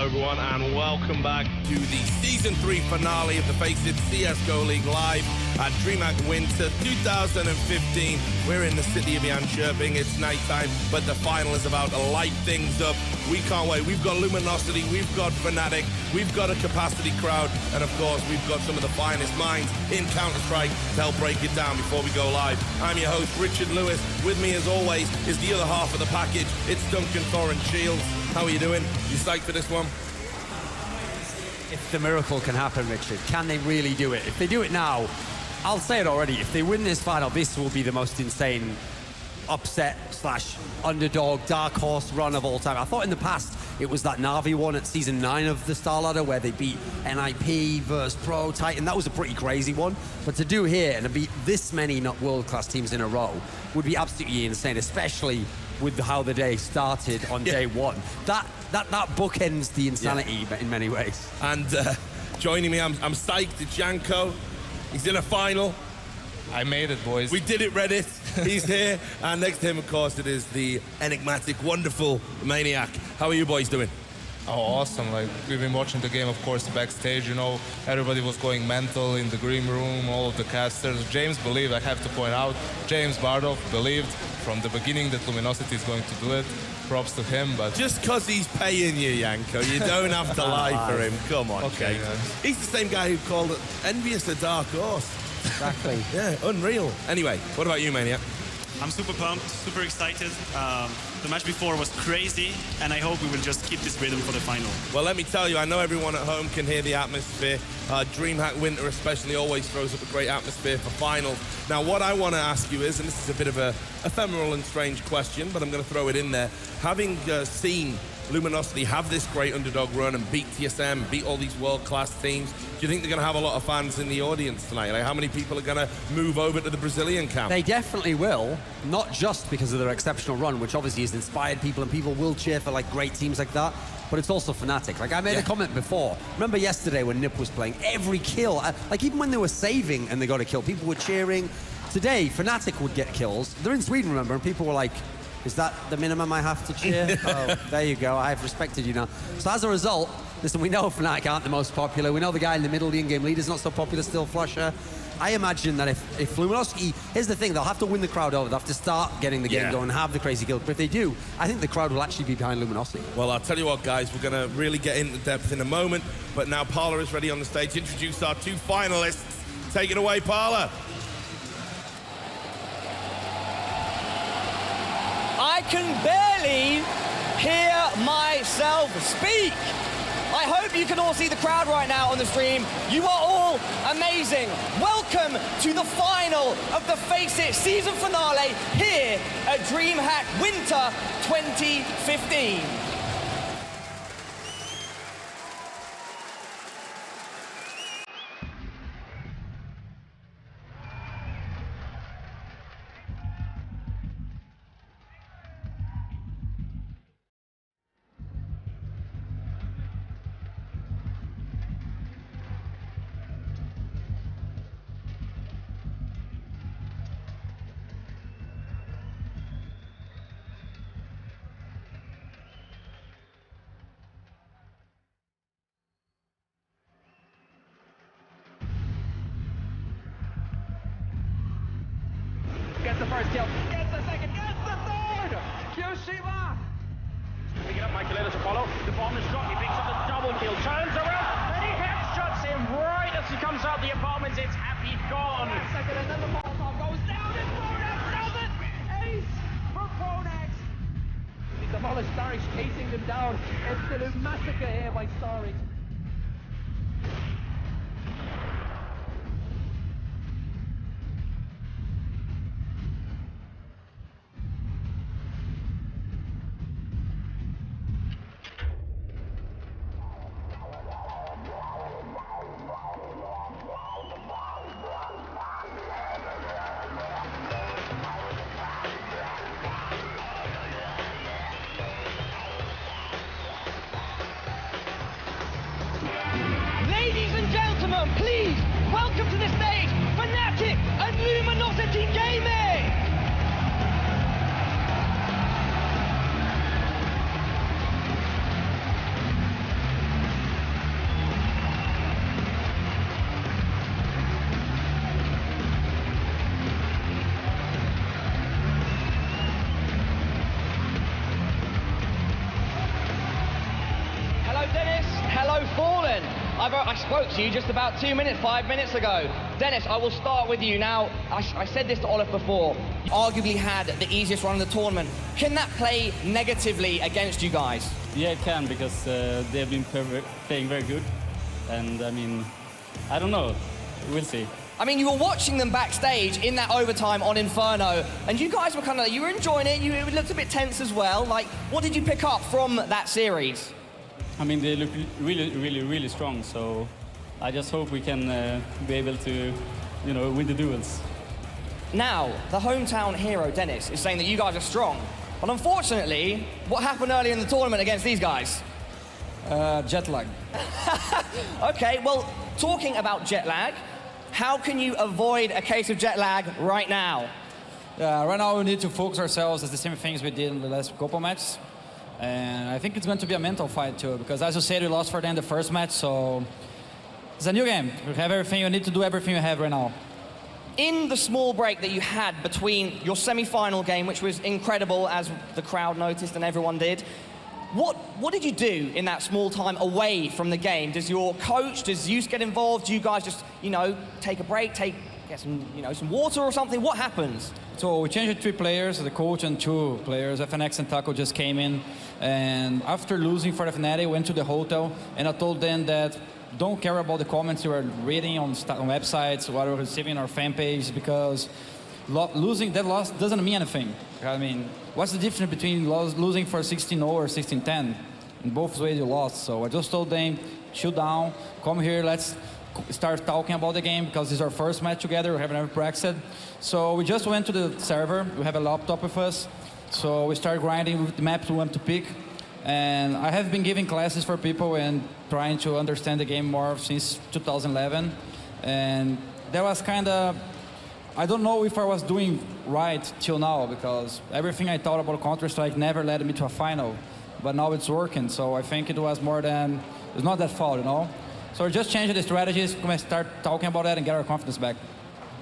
everyone, and welcome back to the Season 3 finale of the FACEIT CSGO League live at DreamHack Winter 2015. We're in the city of Jönköping. It's nighttime, but the final is about to light things up. We can't wait. We've got Luminosity, we've got Fnatic, we've got a capacity crowd, and of course, we've got some of the finest minds in Counter-Strike to help break it down before we go live. I'm your host, Richard Lewis. With me, as always, is the other half of the package. It's Duncan Thorin Shields. How are you doing? You psyched for this one? If the miracle can happen, Richard, can they really do it? If they do it now, I'll say it already, if they win this final, this will be the most insane upset / underdog dark horse run of all time. I thought in the past it was that Na'Vi one at season 9 of the Star Ladder where they beat NIP versus Pro Titan. That was a pretty crazy one. But to do here and to beat this many not world-class teams in a row would be absolutely insane, especially with how the day started on day one. That bookends the insanity in many ways. And joining me, I'm psyched, it's Janko. He's in a final. I made it, boys. We did it, Reddit. He's here. And next to him, of course, it is the enigmatic, wonderful Maniac. How are you boys doing? Oh, awesome. Like, we've been watching the game, of course, backstage, you know. Everybody was going mental in the green room, all of the casters. James believed, I have to point out, James Bardov believed from the beginning that Luminosity is going to do it. Props to him, but... Just because he's paying you, Yanko, you don't have to lie for him. Come on, okay, James. Yeah. He's the same guy who called it envious a dark horse. Exactly. Yeah, unreal. Anyway, what about you, Maniac? I'm super pumped, super excited. The match before was crazy, and I hope we will just keep this rhythm for the final. Well, let me tell you, I know everyone at home can hear the atmosphere. DreamHack Winter especially always throws up a great atmosphere for finals. Now, what I want to ask you is, and this is a bit of a ephemeral and strange question, but I'm going to throw it in there. Having seen Luminosity have this great underdog run and beat TSM, beat all these world-class teams, do you think they're going to have a lot of fans in the audience tonight? Like, how many people are going to move over to the Brazilian camp? They definitely will, not just because of their exceptional run, which obviously has inspired people, and people will cheer for like great teams like that, but it's also Fnatic. Like, I made a comment before. Remember yesterday when Nip was playing, every kill, like even when they were saving and they got a kill, people were cheering. Today, Fnatic would get kills. They're in Sweden, remember, and people were like, is that the minimum I have to cheer? Oh, there you go. I've respected you now. So as a result, listen, we know Fnatic aren't the most popular. We know the guy in the middle, the in-game leader's not so popular still, Flusher. I imagine that if Luminosity, here's the thing, they'll have to win the crowd over. They'll have to start getting the game going and have the crazy kills. But if they do, I think the crowd will actually be behind Luminosity. Well, I'll tell you what, guys, we're going to really get into depth in a moment. But now Parla is ready on the stage. Introduce our two finalists. Take it away, Parla. I can barely hear myself speak. I hope you can all see the crowd right now on the stream. You are all amazing. Welcome to the final of the FACEIT season finale here at DreamHack Winter 2015. Gets the first kill, gets the second, gets the third! Kyoshiba! Picking up Michael to follow. The bomb is dropped, he picks up the double kill, turns around, and he headshots him right as he comes out the apartments. It's happy gone. Second, and then the Molotov goes down, and Pronax does it! Ace for Pronax! The demolished Starix chasing them down. Absolute massacre here by Starix. spoke to you just about 2 minutes, 5 minutes ago. Dennis, I will start with you. Now, I said this to Olaf before. You arguably had the easiest run in the tournament. Can that play negatively against you guys? Yeah, it can, because they've been playing very good. And I mean, I don't know. We'll see. I mean, you were watching them backstage in that overtime on Inferno, and you guys were kind of, you were enjoying it. It looked a bit tense as well. Like, what did you pick up from that series? I mean, they look really, really, really strong. So I just hope we can be able to, you know, win the duels. Now, the hometown hero, Dennis, is saying that you guys are strong. But unfortunately, what happened earlier in the tournament against these guys? Jet lag. Okay, well, talking about jet lag, how can you avoid a case of jet lag right now? Right now we need to focus ourselves as the same things we did in the last couple matches. And I think it's going to be a mental fight too, because as you said, we lost for them the first match, so it's a new game. You have everything, you need to do everything you have right now. In the small break that you had between your semi-final game, which was incredible as the crowd noticed and everyone did, what did you do in that small time away from the game? Does your coach, does Zeus get involved? Do you guys just, you know, take a break, get some, you know, some water or something? What happens? So we changed 3 players, the coach and 2 players. FNX and Taco just came in, and after losing for the Fnatic, I went to the hotel and I told them that don't care about the comments you are reading on websites, what we're receiving on our fan page, because losing that loss doesn't mean anything. I mean, what's the difference between losing for 16-0 or 16-10? In both ways you lost. So I just told them, chill down, come here, let's start talking about the game, because this is our first match together, we haven't ever practiced. So we just went to the server, we have a laptop with us, so we start grinding with the maps we want to pick. And I have been giving classes for people and trying to understand the game more since 2011. And that was kind of, I don't know if I was doing right till now, because everything I thought about Counter-Strike never led me to a final. But now it's working, so I think it was more than, it's not that fault, you know? So we're just changing the strategies, we're going to start talking about that and get our confidence back.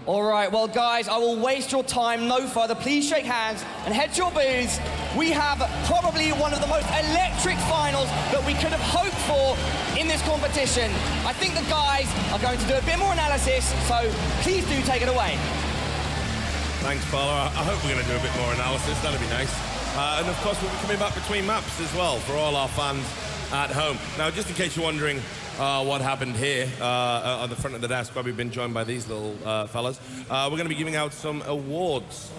All right, well, guys, I will waste your time no further. Please shake hands and head to your booths. We have probably one of the most electric finals that we could have hoped for in this competition. I think the guys are going to do a bit more analysis, so please do take it away. Thanks, Paula. I hope we're going to do a bit more analysis. That'd be nice. And of course, we'll be coming back between maps as well for all our fans at home. Now, just in case you're wondering what happened here on the front of the desk, where we've been joined by these little fellas, we're going to be giving out some awards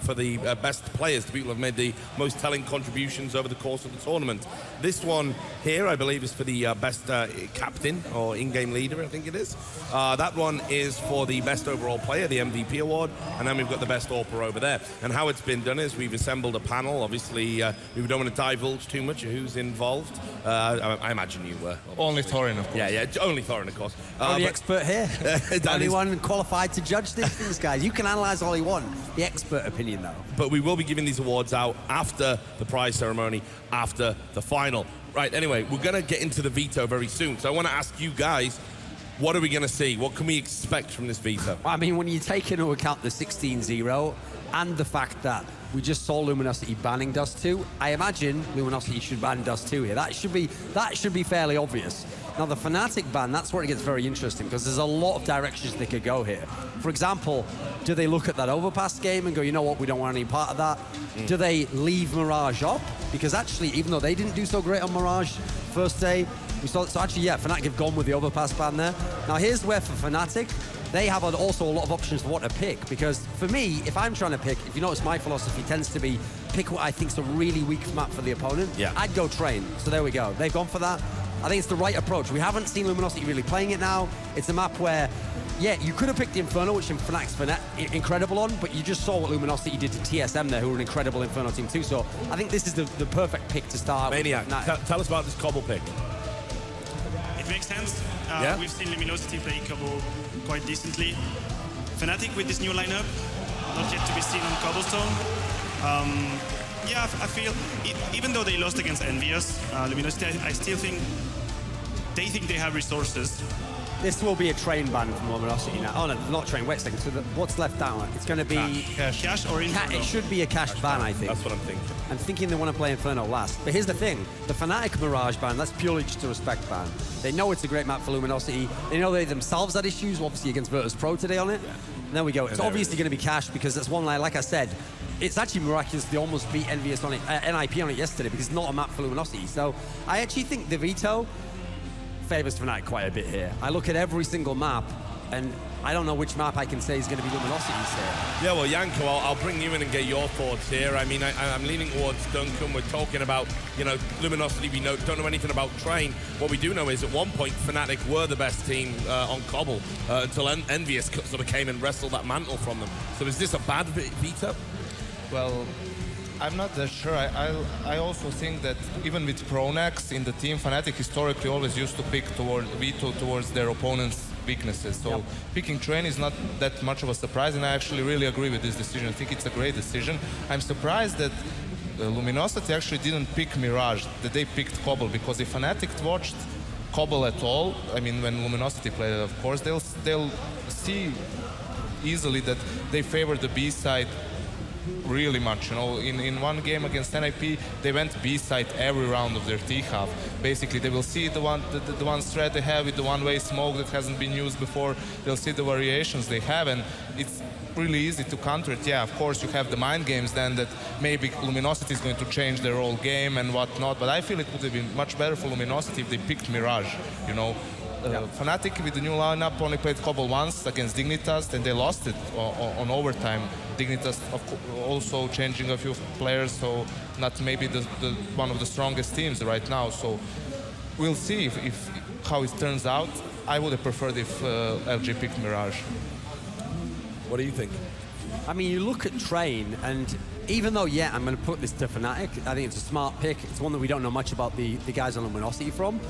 for the best players, the people who have made the most telling contributions over the course of the tournament. This one here, I believe, is for the best captain or in-game leader, I think it is. That one is for the best overall player, the MVP award, and then we've got the best AWPer over there. And how it's been done is we've assembled a panel. Obviously, we don't want to divulge too much of who's involved. I imagine you were. Only Thorin, of course. Yeah, only Thorin, of course. The expert here. Only one qualified to judge these things, guys. You can analyse all you want. The expert opinion, though. But we will be giving these awards out after the prize ceremony, after the final. Right, anyway, we're going to get into the veto very soon. So I want to ask you guys, what are we going to see? What can we expect from this veto? I mean, when you take into account the 16-0 and the fact that we just saw Luminosity banning Dust 2, I imagine Luminosity should ban Dust 2 here. That should be fairly obvious. Now, the Fnatic ban, that's where it gets very interesting, because there's a lot of directions they could go here. For example, do they look at that overpass game and go, you know what, we don't want any part of that? Do they leave Mirage up? Because actually, even though they didn't do so great on Mirage first day, we saw, so actually, yeah, Fnatic have gone with the overpass ban there. Now, here's where for Fnatic, they have also a lot of options for what to pick, because for me, if I'm trying to pick, if you notice my philosophy tends to be pick what I think is a really weak map for the opponent, I'd go Train. So there we go. They've gone for that. I think it's the right approach. We haven't seen Luminosity really playing it now. It's a map where, yeah, you could have picked the Inferno, which Fnatic's incredible on, but you just saw what Luminosity did to TSM there, who were an incredible Inferno team too. So I think this is the perfect pick to start. Maniac, tell us about this Cobble pick. It makes sense. Yeah? We've seen Luminosity play Cobble quite decently. Fnatic with this new lineup, not yet to be seen on Cobblestone. Yeah, I feel, even though they lost against Envious, Luminosity, I still think they have resources This will be a train ban from Luminosity now. Oh no, not train, wait a second. So what's left down? It's going to be... Cash or Inferno? It should be a cash ban, I think. That's what I'm thinking. I'm thinking they want to play Inferno last. But here's the thing. The Fnatic Mirage ban, that's purely just a respect ban. They know it's a great map for Luminosity. They know they themselves had issues, obviously against Virtus Pro today on it. Yeah. And there we go. It's obviously going to be cash because that's one line, like I said, it's actually miraculous they almost beat Envious on it, NIP on it yesterday because it's not a map for Luminosity. So I actually think the veto favors Fnatic quite a bit here. I look at every single map, and I don't know which map I can say is going to be Luminosity's here. Yeah, well, Janko, I'll bring you in and get your thoughts here. I mean, I'm leaning towards Duncan. We're talking about, you know, Luminosity. We don't know anything about Train. What we do know is at one point, Fnatic were the best team on Cobble until Envious sort of came and wrestled that mantle from them. So is this a bad veto? Well, I'm not that sure. I also think that even with Pronax in the team, Fnatic historically always used to pick veto towards their opponents' weaknesses. So picking Train is not that much of a surprise, and I actually really agree with this decision. I think it's a great decision. I'm surprised that Luminosity actually didn't pick Mirage, that they picked Cobble, because if Fnatic watched Cobble at all, I mean, when Luminosity played it, of course, they'll see easily that they favor the B side really much. You know, in one game against NIP, they went B side every round of their T half. Basically, they will see the one strat they have with the one-way smoke that hasn't been used before. They'll see the variations they have, and it's really easy to counter it. Yeah, of course, you have the mind games then that maybe Luminosity is going to change their whole game and whatnot. But I feel it would have been much better for Luminosity if they picked Mirage. You know. Fnatic with the new lineup only played Cobble once against Dignitas, and they lost it on overtime. Dignitas also changing a few players, so not maybe the one of the strongest teams right now. So we'll see if how it turns out. I would have preferred if LG picked Mirage. What do you think? I mean, you look at Train, and even though, yeah, I'm going to put this to Fnatic, I think it's a smart pick. It's one that we don't know much about the guys on Luminosity from.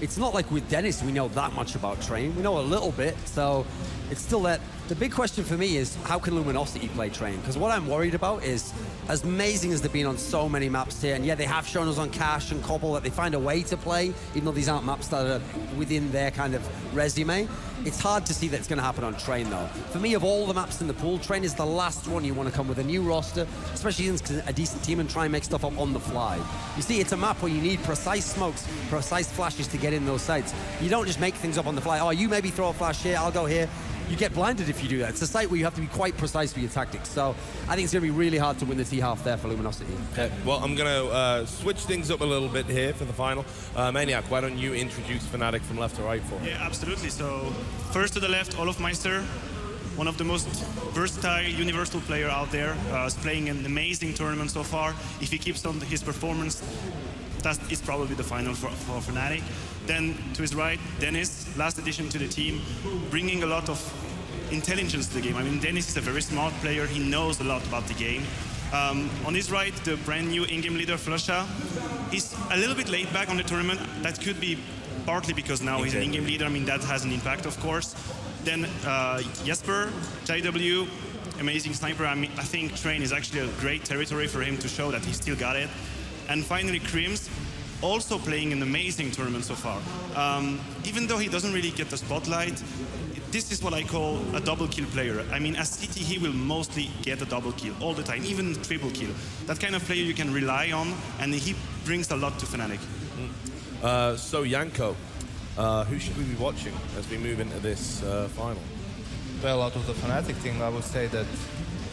It's not like with Dennis we know that much about Train. We know a little bit, so it's still that. The big question for me is, how can Luminosity play Train? Because what I'm worried about is, as amazing as they've been on so many maps here, and yeah, they have shown us on Cash and Cobble that they find a way to play, even though these aren't maps that are within their kind of resume. It's hard to see that it's going to happen on Train, though. For me, of all the maps in the pool, Train is the last one you want to come with a new roster, especially against a decent team, and try and make stuff up on the fly. You see, it's a map where you need precise smokes, precise flashes to get in those sites. You don't just make things up on the fly. Oh, you maybe throw a flash here, I'll go here. You get blinded if you do that. It's a site where you have to be quite precise with your tactics. So I think it's going to be really hard to win the T-half there for Luminosity. Okay. Well, I'm going to switch things up a little bit here for the final. Maniac, why don't you introduce Fnatic from left to right for me? Yeah, absolutely. So first to the left, Olofmeister, one of the most versatile universal player out there. Is playing an amazing tournament so far. If he keeps on his performance, it's probably the final for Fnatic. Then to his right, Dennis, last addition to the team, bringing a lot of intelligence to the game. I mean, Dennis is a very smart player. He knows a lot about the game. On his right, the brand new in-game leader, Flusha, is a little bit laid back on the tournament. That could be partly because now he's an in-game leader. I mean, that has an impact, of course. Then Jesper, JW, amazing sniper. I mean, I think Train is actually a great territory for him to show that he still got it. And finally, Crims, also playing an amazing tournament so far. Even though he doesn't really get the spotlight, this is what I call a double kill player. I mean, as CT, he will mostly get a double kill all the time, even triple kill. That kind of player you can rely on, and he brings a lot to Fnatic. So, Janko, who should we be watching as we move into this final? Well, out of the Fnatic team, I would say that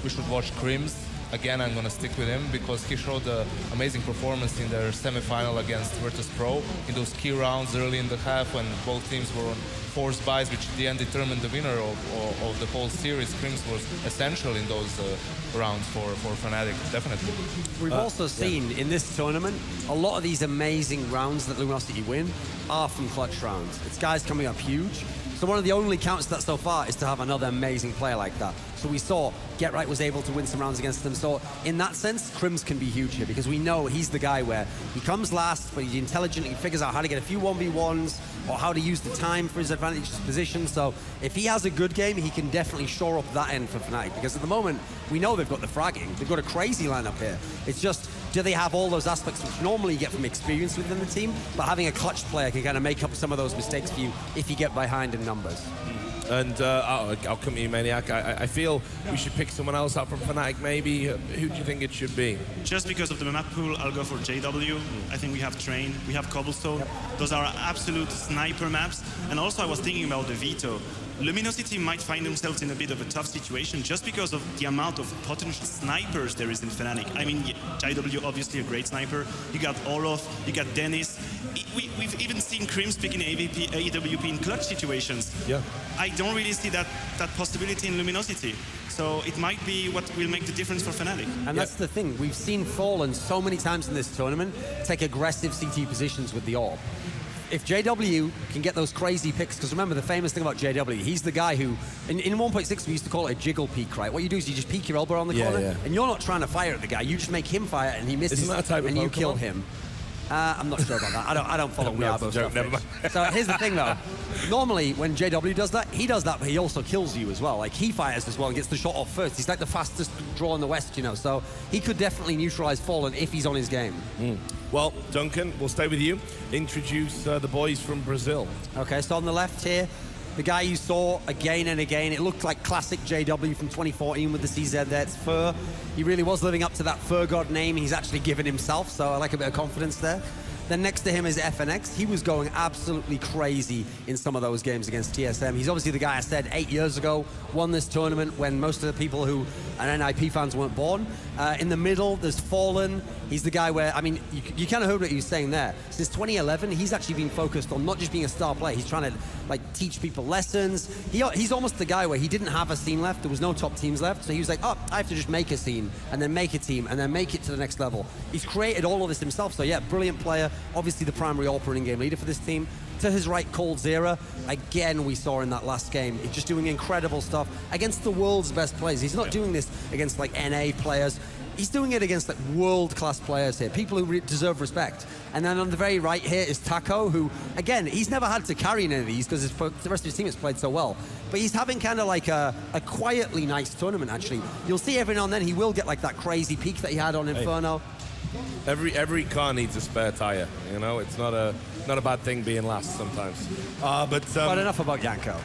we should watch Crims. Again, I'm going to stick with him because he showed an amazing performance in their semi-final against Virtus Pro in those key rounds early in the half when both teams were on forced buys, which in the end determined the winner of the whole series. Crims was essential in those rounds for Fnatic, definitely. We've also seen in this tournament, a lot of these amazing rounds that Luminosity win are from clutch rounds. It's guys coming up huge. So one of the only counts to that so far is to have another amazing player like that. So we saw Get Right was able to win some rounds against them. So in that sense, Crims can be huge here because we know he's the guy where he comes last, but he's intelligent. He figures out how to get a few 1v1s or how to use the time for his advantage position. So if he has a good game, he can definitely shore up that end for Fnatic because at the moment, we know they've got the fragging. They've got a crazy lineup here. It's just, do they have all those aspects which normally you get from experience within the team, but having a clutch player can kind of make up some of those mistakes for you if you get behind in numbers. And I'll come to you, Maniac. I feel we should pick someone else up from Fnatic, maybe. Who do you think it should be? Just because of the map pool, I'll go for JW. I think we have Train, we have Cobblestone. Those are absolute sniper maps. And also I was thinking about the veto. Luminosity might find themselves in a bit of a tough situation just because of the amount of potential snipers there is in Fnatic. I mean, JW obviously a great sniper. You got Olof, you got Dennis. We've even seen Crims picking AWP in clutch situations. Yeah. I don't really see that possibility in Luminosity. So it might be what will make the difference for Fnatic. And that's the thing. We've seen Fallen so many times in this tournament take aggressive CT positions with the AWP. If JW can get those crazy picks, because remember the famous thing about JW, he's the guy who, in 1.6 we used to call it a jiggle peek, right? What you do is you just peek your elbow on the corner, and you're not trying to fire at the guy, you just make him fire and he misses, Isn't that a type of and you Pokemon? kill him. I'm not sure about that. I don't follow Weabo stuff. Never mind. So here's the thing though. Normally when JW does that, but he also kills you as well. Like he fires as well and gets the shot off first. He's like the fastest draw in the West, you know. So he could definitely neutralize Fallen if he's on his game. Well, Duncan, we'll stay with you. Introduce the boys from Brazil. Okay, so on the left here, the guy you saw again and again, it looked like classic JW from 2014 with the CZ there. It's Fur. He really was living up to that Fur God name he's actually given himself, so I like a bit of confidence there. Then next to him is FNX. He was going absolutely crazy in some of those games against TSM. He's obviously the guy I said 8 years ago won this tournament when most of the people who are NIP fans weren't born. In the middle, there's Fallen. He's the guy where, I mean, you kind of heard what he was saying there. Since 2011, he's actually been focused on not just being a star player. He's trying to like teach people lessons. He's almost the guy where he didn't have a scene left. There was no top teams left. So he was like, oh, I have to just make a scene and then make a team and then make it to the next level. He's created all of this himself. So yeah, brilliant player. Obviously the primary AWP and in-game leader for this team. To his right, Cold Zera. Again, we saw in that last game, he's just doing incredible stuff against the world's best players. He's not doing this against like NA players. He's doing it against like world-class players here, people who deserve respect. And then on the very right here is Taco, who, again, he's never had to carry any of these because the rest of his team has played so well. But he's having kind of like a quietly nice tournament, actually. You'll see every now and then he will get like that crazy peak that he had on Inferno. Every car needs a spare tire, you know? It's not a bad thing being last sometimes. But enough about Yanko.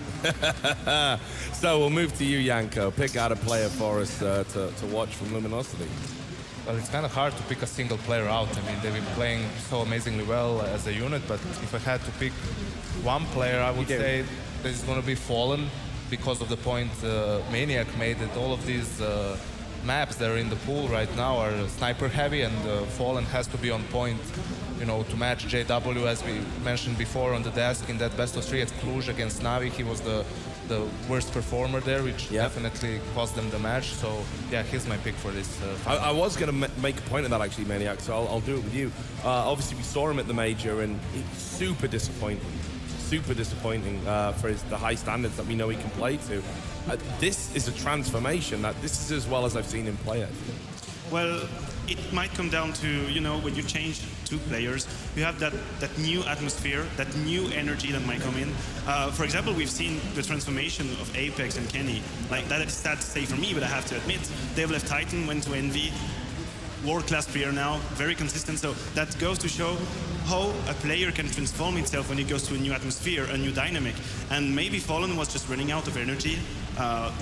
So we'll move to you, Yanko. Pick out a player for us to watch from Luminosity. Well, it's kind of hard to pick a single player out. I mean, they've been playing so amazingly well as a unit, but if I had to pick one player, I would say this is going to be Fallen because of the point Maniac made that all of these maps that are in the pool right now are sniper heavy, and Fallen has to be on point, you know, to match JW, as we mentioned before on the desk in that best of 3 at Cluj against Navi. He was the worst performer there, which definitely cost them the match. So yeah, he's my pick for this. I was going to make a point of that actually, Maniac, so I'll do it with you. Obviously we saw him at the major and he's super disappointing for the high standards that we know he can play to. This is a transformation. This is as well as I've seen him play it. Well, it might come down to, you know, when you change two players, you have that new atmosphere, that new energy that might come in. For example, we've seen the transformation of Apex and Kenny. Like, that is sad to say for me, but I have to admit, they've left Titan, went to Envy, world-class player now, very consistent. So that goes to show how a player can transform itself when he goes to a new atmosphere, a new dynamic. And maybe Fallen was just running out of energy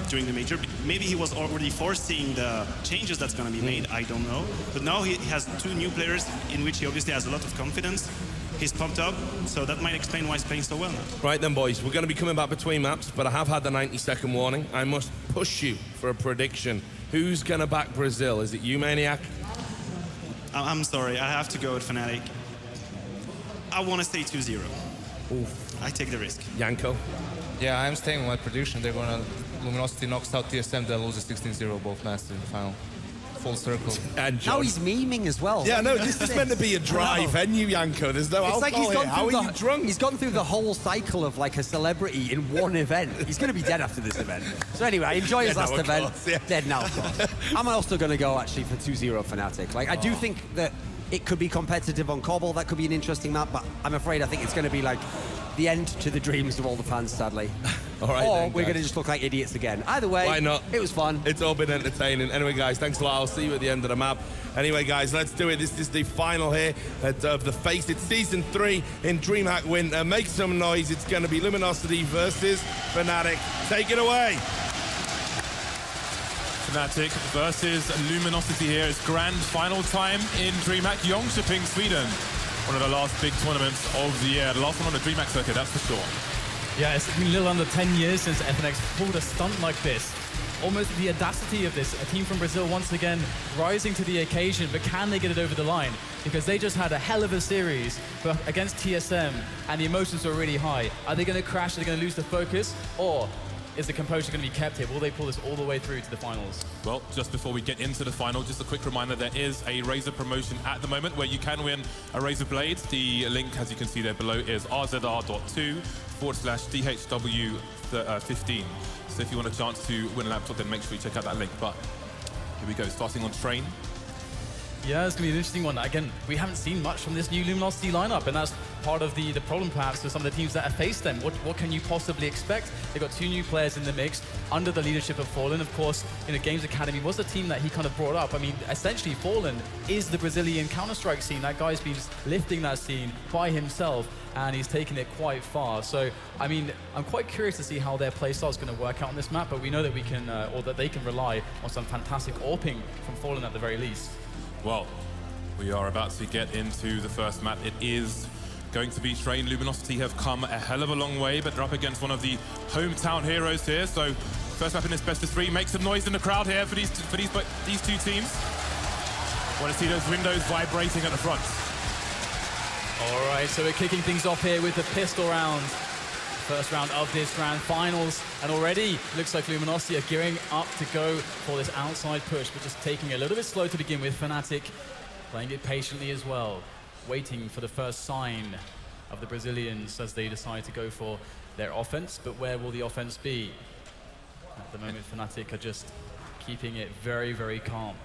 during the major. Maybe he was already foreseeing the changes that's going to be made. I don't know. But now he has two new players in which he obviously has a lot of confidence. He's pumped up, so that might explain why he's playing so well now. Right then, boys, we're going to be coming back between maps, but I have had the 90-second warning. I must push you for a prediction. Who's going to back Brazil? Is it you, Maniac? I'm sorry, I have to go with Fnatic. I want to say 2-0. I take the risk. Yanko? Yeah, I'm staying with my prediction. They're going to... Luminosity knocks out TSM, they'll lose 16-0 both matches in the final. Full circle. And now he's memeing as well. Yeah, no, this is meant to be a dry venue, Yanko. There's no alcohol here. How are you drunk? He's gone through the whole cycle of like a celebrity in one event. He's going to be dead after this event. So anyway, enjoy his last event. Course, Dead now, of course. I'm also going to go actually for 2-0 Fnatic. Like, I do think that it could be competitive on Cobble. That could be an interesting map, but I'm afraid I think it's going to be like the end to the dreams of all the fans, sadly. All right, or then, we're guys. going to just look like idiots again. Either way, Why not? It was fun. It's all been entertaining. Anyway, guys, thanks a lot. I'll see you at the end of the map. Anyway, guys, let's do it. This is the final here of the FACEIT Season 3 in DreamHack Winter. Make some noise. It's going to be Luminosity versus Fnatic. Take it away. Fnatic versus Luminosity here. It's grand final time in DreamHack Jönköping, Sweden. One of the last big tournaments of the year. The last one on the DreamHack circuit, that's for sure. Yeah, it's been a little under 10 years since FNX pulled a stunt like this. Almost the audacity of this. A team from Brazil once again rising to the occasion, but can they get it over the line? Because they just had a hell of a series but against TSM, and the emotions were really high. Are they going to crash? Are they going to lose the focus? Or is the composure going to be kept here? Will they pull this all the way through to the finals? Well, just before we get into the final, just a quick reminder, there is a Razer promotion at the moment where you can win a Razer Blade. The link, as you can see there below, is rzr.2/DHW15. So if you want a chance to win a laptop, then make sure you check out that link. But here we go, starting on train. Yeah, it's going to be an interesting one. Again, we haven't seen much from this new Luminosity lineup, and that's part of the problem perhaps for some of the teams that have faced them. What can you possibly expect? They've got 2 new players in the mix under the leadership of Fallen. Of course, Games Academy was the team that he kind of brought up. I mean, essentially, Fallen is the Brazilian Counter-Strike scene. That guy's been just lifting that scene by himself, and he's taken it quite far. So, I mean, I'm quite curious to see how their playstyle is going to work out on this map, but we know that we can, or that they can rely on some fantastic AWPing from Fallen at the very least. Well, we are about to get into the first map. It is going to be Train. Luminosity have come a hell of a long way, but they're up against one of the hometown heroes here. So, first map in this best of 3. Make some noise in the crowd here for these two teams. Want to see those windows vibrating at the front. All right, so we're kicking things off here with the pistol round. First round of this grand finals, and already looks like Luminosity are gearing up to go for this outside push, but just taking it a little bit slow to begin with. Fnatic playing it patiently as well, waiting for the first sign of the Brazilians as they decide to go for their offense. But where will the offense be? At the moment, Fnatic are just keeping it very, very calm.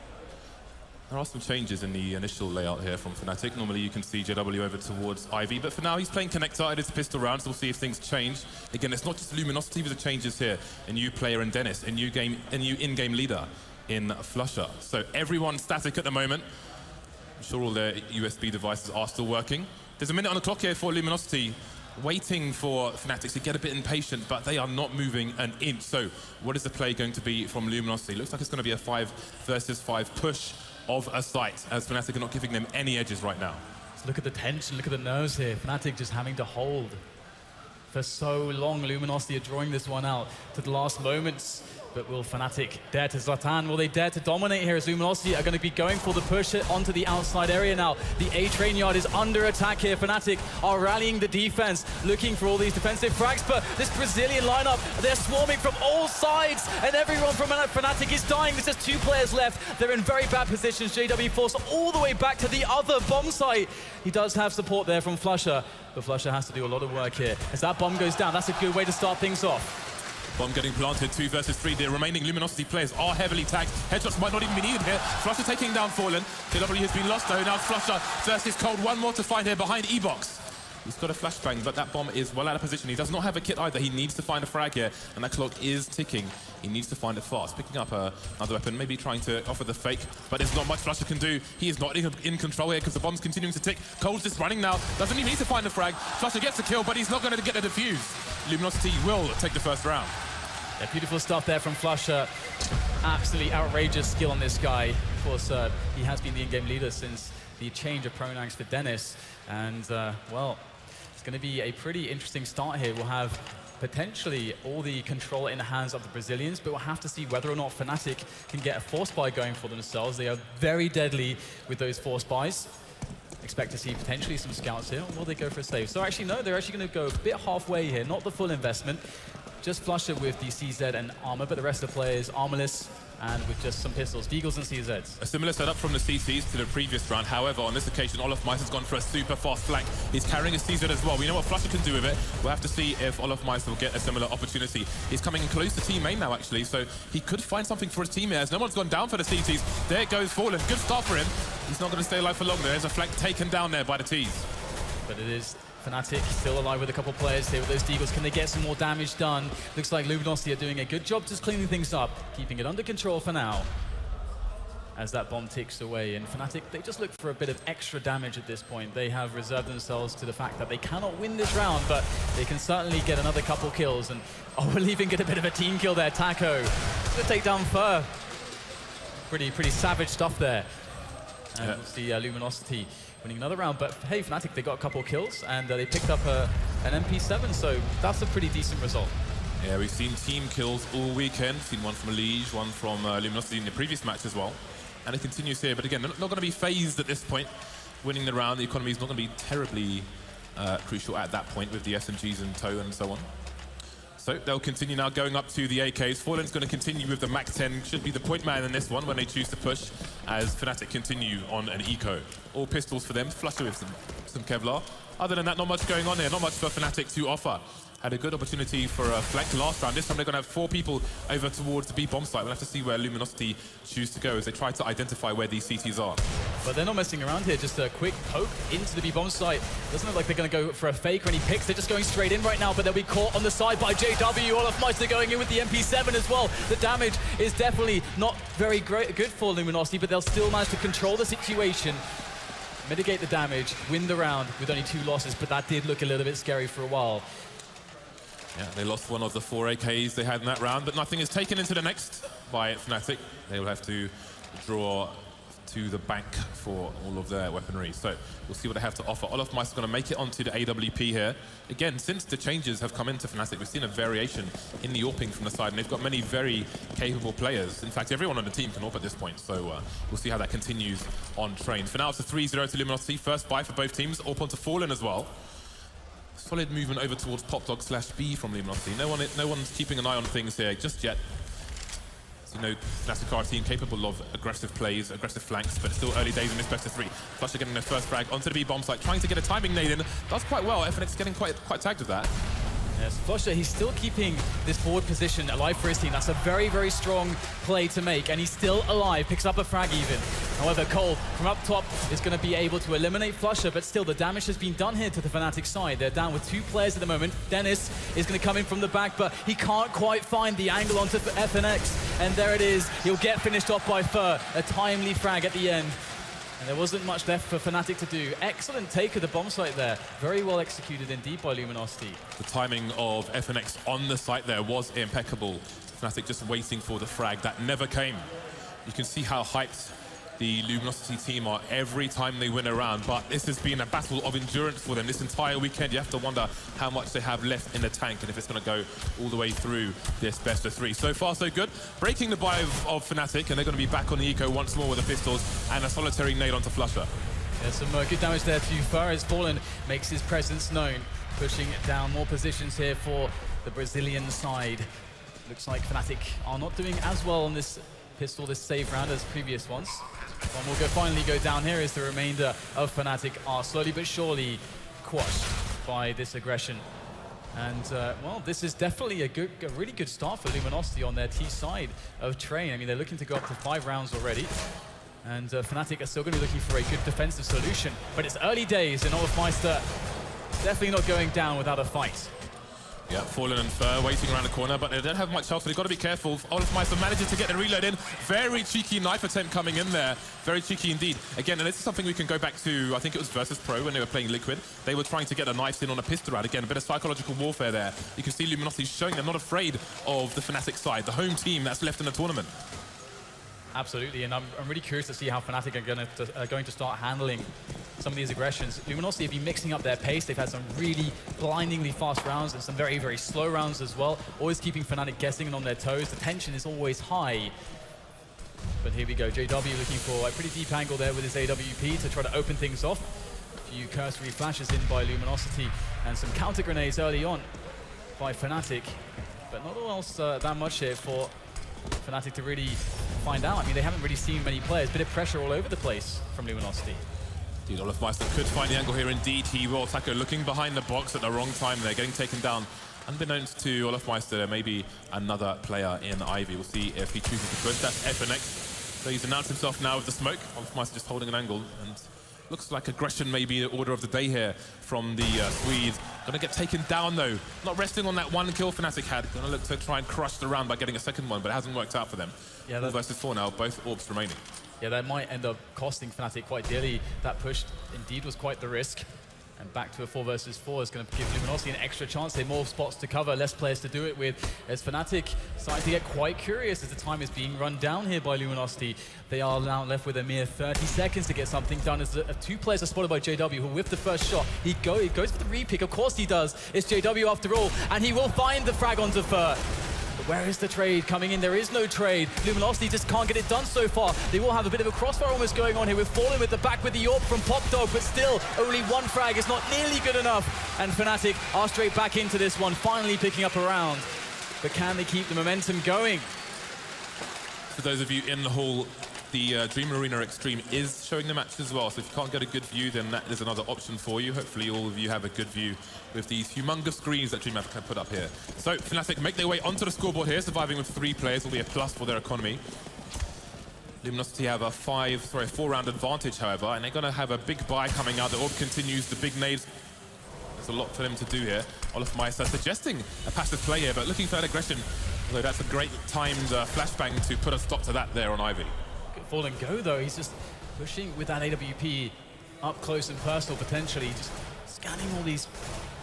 There are some changes in the initial layout here from Fnatic. Normally you can see JW over towards Ivy, but for now he's playing Connector at his pistol round, so we'll see if things change. Again, it's not just Luminosity with the changes here. A new player in Dennis, a new in-game leader in Flusher. So everyone's static at the moment. I'm sure all their USB devices are still working. There's a minute on the clock here for Luminosity, waiting for Fnatic to get a bit impatient, but they are not moving an inch. So what is the play going to be from Luminosity? Looks like it's going to be a 5 versus 5 push of a site, as Fnatic are not giving them any edges right now. So look at the tension, look at the nerves here. Fnatic just having to hold for so long. Luminosity are drawing this one out to the last moments. But will Fnatic dare to Zlatan? Will they dare to dominate here as Luminosity are going to be going for the push onto the outside area now? The A-Train yard is under attack here. Fnatic are rallying the defense, looking for all these defensive frags, but this Brazilian lineup, they're swarming from all sides, and everyone from Fnatic is dying. There's just 2 players left. They're in very bad positions. JW forced all the way back to the other bomb site. He does have support there from Flusher, but Flusher has to do a lot of work here. As that bomb goes down, that's a good way to start things off. Bomb getting planted, 2 versus 3. The remaining Luminosity players are heavily tagged. Headshots might not even be needed here. Flusher taking down Fallen. JW has been lost though. Now Flusher versus Cold. One more to find here behind E-Box. He's got a flashbang, but that bomb is well out of position. He does not have a kit either. He needs to find a frag here, and that clock is ticking. He needs to find it fast. Picking up another weapon, maybe trying to offer the fake, but there's not much Flusher can do. He is not in control here because the bomb's continuing to tick. Cold's just running now. Doesn't even need to find the frag. Flusher gets the kill, but he's not going to get the defuse. Luminosity will take the first round. Yeah, beautiful stuff there from Flusher. Absolutely outrageous skill on this guy. Of course, he has been the in-game leader since the change of pronouns for Dennis. And, well, it's going to be a pretty interesting start here. We'll have potentially all the control in the hands of the Brazilians, but we'll have to see whether or not Fnatic can get a force buy going for themselves. They are very deadly with those force buys. Expect to see potentially some scouts here. Or will they go for a save? So actually, no, they're actually going to go a bit halfway here. Not the full investment. Just Flusher with the CZ and armor, but the rest of the players armorless and with just some pistols, Deagles and CZs. A similar setup from the CCs to the previous round. However, on this occasion, Olaf Meiss has gone for a super fast flank. He's carrying a CZ as well. We know what Flusher can do with it. We'll have to see if Olaf Meiss will get a similar opportunity. He's coming close to team main now, actually, so he could find something for his team here, as no one's gone down for the CTs. There it goes, Fallen. Good start for him. He's not going to stay alive for long. There's a flank taken down there by the T's. But it is Fnatic still alive with a couple players here with those Deagles. Can they get some more damage done? Looks like Luminosity are doing a good job just cleaning things up, keeping it under control for now. As that bomb ticks away, and Fnatic, they just look for a bit of extra damage at this point. They have reserved themselves to the fact that they cannot win this round, but they can certainly get another couple kills. And oh, we'll even get a bit of a team kill there. Taco gonna take down Fur. Pretty savage stuff there. And we'll see Luminosity winning another round. But hey, Fnatic, they got a couple kills, and they picked up an MP7, so that's a pretty decent result. Yeah, we've seen team kills all weekend. Seen one from Liege, one from Luminosity in the previous match as well. And it continues here, but again, they're not going to be phased at this point. Winning the round, the economy is not going to be terribly crucial at that point with the SMGs in tow and so on. So they'll continue now going up to the AKs. Fallen's going to continue with the Mac 10, should be the point man in this one when they choose to push, as Fnatic continue on an eco. All pistols for them, Flusher with some Kevlar. Other than that, not much going on here, not much for Fnatic to offer. Had a good opportunity for a flank last round. This time they're going to have 4 people over towards the B bomb site. We'll have to see where Luminosity choose to go as they try to identify where these CTs are. But they're not messing around here, just a quick poke into the B bomb site. Doesn't look like they're going to go for a fake or any picks. They're just going straight in right now, but they'll be caught on the side by JW. Olofmeister going in with the MP7 as well. The damage is definitely not very good for Luminosity, but they'll still manage to control the situation, mitigate the damage, win the round with only 2 losses, but that did look a little bit scary for a while. Yeah, they lost one of the 4 AKs they had in that round, but nothing is taken into the next by Fnatic. They will have to draw to the bank for all of their weaponry. So we'll see what they have to offer. Olofmeister is going to make it onto the AWP here. Again, since the changes have come into Fnatic, we've seen a variation in the AWPing from the side, and they've got many very capable players. In fact, everyone on the team can AWP at this point, so we'll see how that continues on train. For now, it's a 3-0 to Luminosity. First buy for both teams. AWP onto Fallen as well. Solid movement over towards Popdog/B from Luminosity. No one's keeping an eye on things here just yet. So, you know, Fnatic are a team capable of aggressive plays, aggressive flanks, but it's still early days in this best of 3. Flusher getting their first frag onto the B bomb site, trying to get a timing nade in. Does quite well. FNX getting quite tagged with that. Yes, Flusher, he's still keeping this forward position alive for his team. That's a very, very strong play to make, and he's still alive, picks up a frag even. However, Cole from up top is going to be able to eliminate Flusher, but still the damage has been done here to the Fnatic side. They're down with 2 players at the moment. Dennis is going to come in from the back, but he can't quite find the angle onto FNX, and there it is. He'll get finished off by Fur. A timely frag at the end. And there wasn't much left for Fnatic to do. Excellent take of the bomb site there. Very well executed indeed by Luminosity. The timing of FNX on the site there was impeccable. Fnatic just waiting for the frag. That never came. You can see how hyped the Luminosity team are every time they win a round, but this has been a battle of endurance for them this entire weekend. You have to wonder how much they have left in the tank and if it's going to go all the way through this best of 3. So far, so good. Breaking the buy of Fnatic, and they're going to be back on the eco once more with the pistols and a solitary nade onto Flusher. There's some good damage there to Fur as Fallen makes his presence known, pushing down more positions here for the Brazilian side. Looks like Fnatic are not doing as well on this pistol, this save round, as previous ones. One will finally go down here as the remainder of Fnatic are slowly but surely quashed by this aggression. And, well, this is definitely a really good start for Luminosity on their T side of Train. I mean, they're looking to go up to 5 rounds already. And Fnatic are still going to be looking for a good defensive solution. But it's early days, and Olofmeister definitely not going down without a fight. Yeah, Fallen and Fur waiting around the corner, but they don't have much health, so they've got to be careful. Olofmeister manages to get the reload in. Very cheeky knife attempt coming in there. Very cheeky indeed. Again, and this is something we can go back to, I think it was Versus Pro when they were playing Liquid. They were trying to get a knife in on a pistol round. Again, a bit of psychological warfare there. You can see Luminosity showing they're not afraid of the Fnatic side, the home team that's left in the tournament. Absolutely, and I'm really curious to see how Fnatic are going to start handling some of these aggressions. Luminosity have been mixing up their pace. They've had some really blindingly fast rounds and some very, very slow rounds as well. Always keeping Fnatic guessing and on their toes. The tension is always high. But here we go, JW looking for a pretty deep angle there with his AWP to try to open things off. A few cursory flashes in by Luminosity and some counter grenades early on by Fnatic. But not else that much here for Fnatic to really find out. I mean, they haven't really seen many players. Bit of pressure all over the place from Luminosity. Indeed, Olofmeister could find the angle here. Indeed, he will. Taco looking behind the box at the wrong time there, getting taken down. Unbeknownst to Olofmeister, there may be another player in Ivy. We'll see if he chooses to push. That's FNX. So he's announced himself now with the smoke. Olofmeister just holding an angle. And Looks like aggression may be the order of the day here from the Swedes. Gonna get taken down though. Not resting on that one kill Fnatic had. Gonna look to try and crush the round by getting a second one, but it hasn't worked out for them. Yeah, 4 versus 4 now, both orbs remaining. Yeah, that might end up costing Fnatic quite dearly. That push indeed was quite the risk. And back to a 4 versus 4 is going to give Luminosity an extra chance. They have more spots to cover, less players to do it with. As Fnatic starting to get quite curious as the time is being run down here by Luminosity. They are now left with a mere 30 seconds to get something done as 2 players are spotted by JW, who with the first shot, he goes for the repick. Of course he does. It's JW after all, and he will find the frag onto Fur. But where is the trade coming in? There is no trade. Luminosity just can't get it done so far. They will have a bit of a crossfire almost going on here. We're falling with the back with the AWP from Popdog, but still only 1 frag is not nearly good enough. And Fnatic are straight back into this one, finally picking up a round. But can they keep the momentum going? For those of you in the hall, the Dream Arena Extreme is showing the match as well, so if you can't get a good view, then that is another option for you. Hopefully all of you have a good view with these humongous screens that DreamHack can put up here. So Fnatic make their way onto the scoreboard here, surviving with 3 players will be a plus for their economy. Luminosity have a 4-round advantage, however, and they're going to have a big buy coming out. The orb continues, the big nades. There's a lot for them to do here. Olofmeister suggesting a passive play here, but looking for that aggression. Although that's a great timed flashbang to put a stop to that there on Ivy. Fall and go though, he's just pushing with that AWP up close and personal potentially, just scanning all these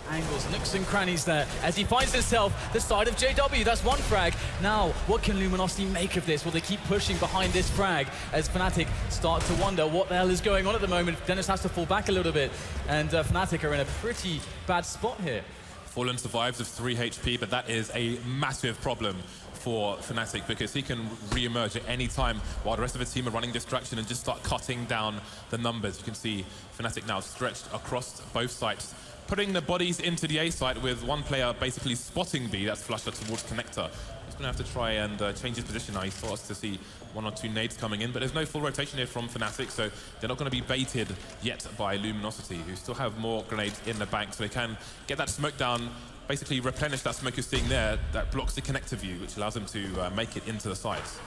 angles, nooks and crannies there as he finds himself the side of JW. That's 1 frag. Now, what can Luminosity make of this? Will they keep pushing behind this frag as Fnatic start to wonder what the hell is going on at the moment? Dennis has to fall back a little bit, and Fnatic are in a pretty bad spot here. Fallen survives with 3 HP, but that is a massive problem for Fnatic because he can re-emerge at any time while the rest of the team are running distraction and just start cutting down the numbers. You can see Fnatic now stretched across both sites, putting the bodies into the A site with 1 player basically spotting B. That's Flusher towards Connector. He's going to have to try and change his position now. He starts to see 1 or 2 nades coming in, but there's no full rotation here from Fnatic, so they're not going to be baited yet by Luminosity, who still have more grenades in the bank, so they can get that smoke down, basically replenish that smoke you're seeing there that blocks the connector view, which allows them to make it into the sides.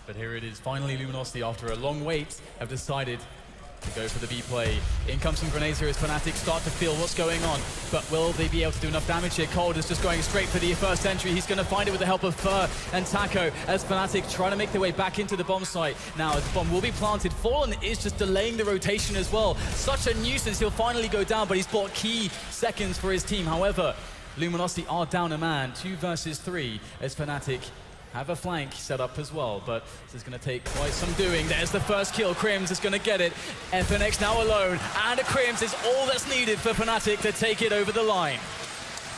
But here it is, finally Luminosity, after a long wait, have decided to go for the B play. In comes some grenades here as Fnatic start to feel what's going on, but will they be able to do enough damage here? Cold is just going straight for the first entry. He's going to find it with the help of Fur and Taco as Fnatic try to make their way back into the bomb site. Now, the bomb will be planted. Fallen is just delaying the rotation as well. Such a nuisance. He'll finally go down, but he's bought key seconds for his team. However, Luminosity are down a man, 2 versus 3, as Fnatic have a flank set up as well, but this is going to take quite some doing. There's the first kill. Crims is going to get it. FNX now alone, and a Crims is all that's needed for Fnatic to take it over the line.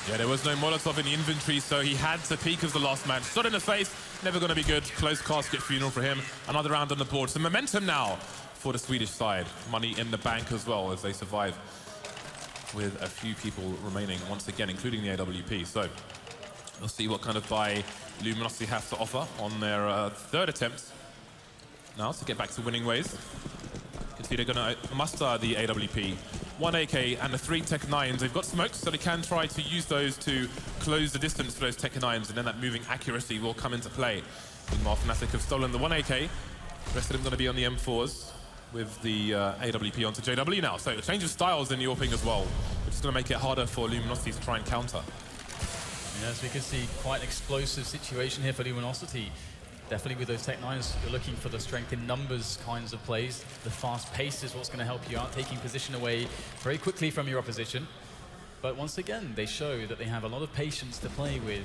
Yeah, there was no Molotov in the inventory, so he had to peek as the last man. Shot in the face, never going to be good. Close casket funeral for him. Another round on the board. Some momentum now for the Swedish side. Money in the bank as well as they survive with a few people remaining once again, including the AWP. So we'll see what kind of buy Luminosity have to offer on their 3rd attempt now to get back to winning ways. You can see they're going to muster the AWP, 1 AK and the 3 Tech 9s. They've got smokes, so they can try to use those to close the distance for those Tech 9s, and then that moving accuracy will come into play. Meanwhile, Fnatic have stolen the 1 AK. The rest of them going to be on the M4s with the AWP onto JW now. So a change of styles in the AWPing as well, which is going to make it harder for Luminosity to try and counter. Yes, we can see quite an explosive situation here for Luminosity. Definitely with those Tech 9s, you're looking for the strength in numbers kinds of plays. The fast pace is what's going to help you out, taking position away very quickly from your opposition. But once again, they show that they have a lot of patience to play with,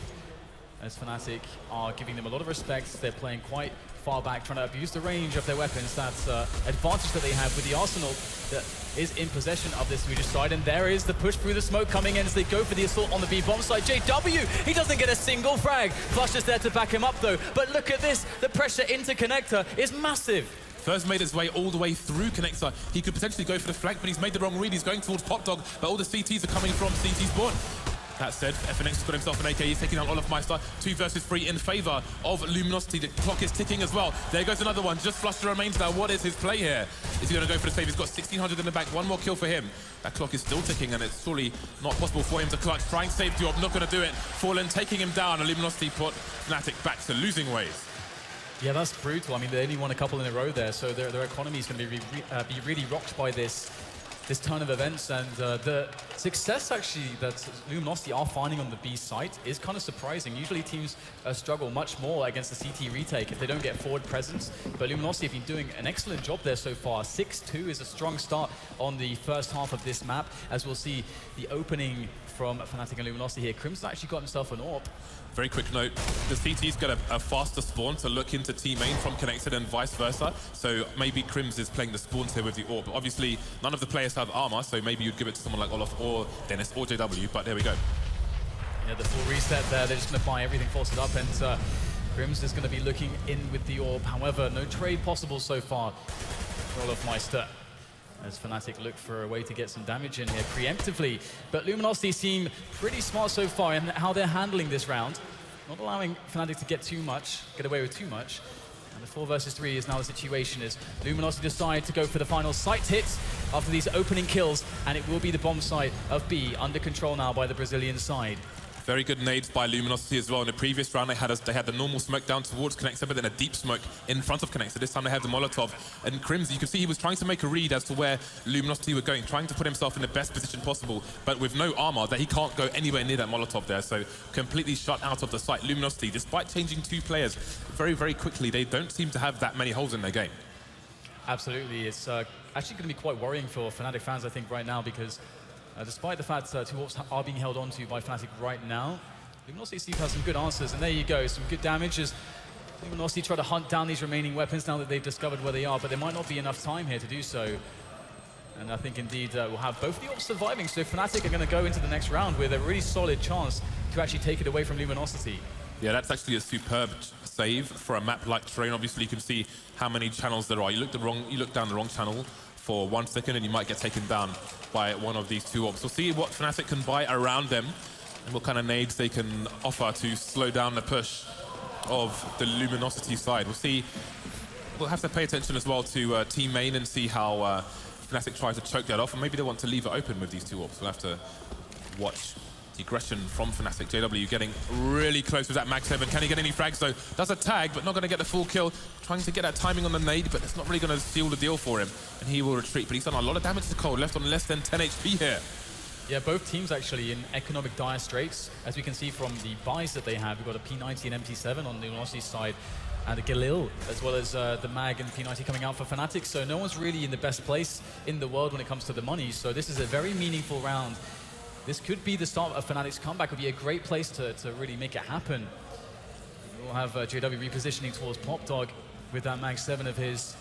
as Fnatic are giving them a lot of respect. They're playing quite far back, trying to abuse the range of their weapons. That's advantage that they have with the arsenal that is in possession of this Swedish side. And there is the push through the smoke coming in as they go for the assault on the B bomb side. JW, he doesn't get a single frag. Flush is there to back him up though. But look at this, the pressure into Connector is massive. First made his way all the way through Connector. He could potentially go for the flank, but he's made the wrong read. He's going towards Popdog, but all the CTs are coming from CT spawn. That said, FNX has got himself an AK. He's taking out Olofmeister. 2 versus 3 in favor of Luminosity. The clock is ticking as well. There goes another one. Just Flusher remains now. What is his play here? Is he going to go for the save? He's got 1,600 in the back. 1 more kill for him. That clock is still ticking, and it's surely not possible for him to clutch. Trying to save Diop, not going to do it. Fallen taking him down, and Luminosity put Fnatic back to losing ways. Yeah, that's brutal. I mean, they only won a couple in a row there, so their economy is going to be really rocked by this turn of events. And the success, actually, that Luminosity are finding on the B site is kind of surprising. Usually teams struggle much more against the CT retake if they don't get forward presence. But Luminosity have been doing an excellent job there so far. 6-2 is a strong start on the first half of this map, as we'll see the opening from Fnatic and Luminosity here. Crimson actually got himself an AWP. Very quick note, the CT's got a faster spawn to look into T main from Connected and vice versa. So maybe Crims is playing the spawns here with the AWP. But obviously, none of the players have armor, so maybe you'd give it to someone like Olaf or Dennis or JW, but there we go. Yeah, the full reset there, they're just going to buy everything, force it up, and Crims is going to be looking in with the AWP. However, no trade possible so far for Olaf Meister, as Fnatic look for a way to get some damage in here preemptively. But Luminosity seem pretty smart so far in how they're handling this round. Not allowing Fnatic to get away with too much. And the 4 versus 3 is now the situation as Luminosity decide to go for the final site hits after these opening kills, and it will be the bomb site of B, under control now by the Brazilian side. Very good nades by Luminosity as well. In the previous round, they had the normal smoke down towards Connector, but then a deep smoke in front of Connector. This time they had the Molotov. And Crims, you can see he was trying to make a read as to where Luminosity were going, trying to put himself in the best position possible, but with no armor, that he can't go anywhere near that Molotov there. So completely shut out of the site. Luminosity, despite changing 2 players very, very quickly, they don't seem to have that many holes in their game. Absolutely. It's actually going to be quite worrying for Fnatic fans, I think, right now, because despite the fact that 2 AWPs are being held onto by Fnatic right now, Luminosity seem to have some good answers, and there you go, some good damage as Luminosity try to hunt down these remaining weapons now that they've discovered where they are, but there might not be enough time here to do so. And I think indeed we'll have both the AWPs surviving, so Fnatic are going to go into the next round with a really solid chance to actually take it away from Luminosity. Yeah, that's actually a superb save for a map like Terrain. Obviously, you can see how many channels there are. You look down the wrong channel for 1 second and you might get taken down by one of these 2 AWPs. We'll see what Fnatic can buy around them and what kind of nades they can offer to slow down the push of the Luminosity side. We'll have to pay attention as well to team main and see how Fnatic try to choke that off, and maybe they want to leave it open with these 2 AWPs. We'll have to watch the aggression from Fnatic. JW getting really close with that Mag 7. Can he get any frags though? Does a tag, but not going to get the full kill. Trying to get that timing on the nade, but it's not really going to seal the deal for him. And he will retreat, but he's done a lot of damage to Cold, left on less than 10 HP here. Yeah, both teams actually in economic dire straits. As we can see from the buys that they have, we've got a P90 and MT7 on the Luminosity side, and a Galil, as well as the Mag and P90 coming out for Fnatic. So no one's really in the best place in the world when it comes to the money. So this is a very meaningful round. This could be the start of Fnatic's comeback. It would be a great place to really make it happen. We'll have JW repositioning towards Pop Dog with that Mag 7 of his,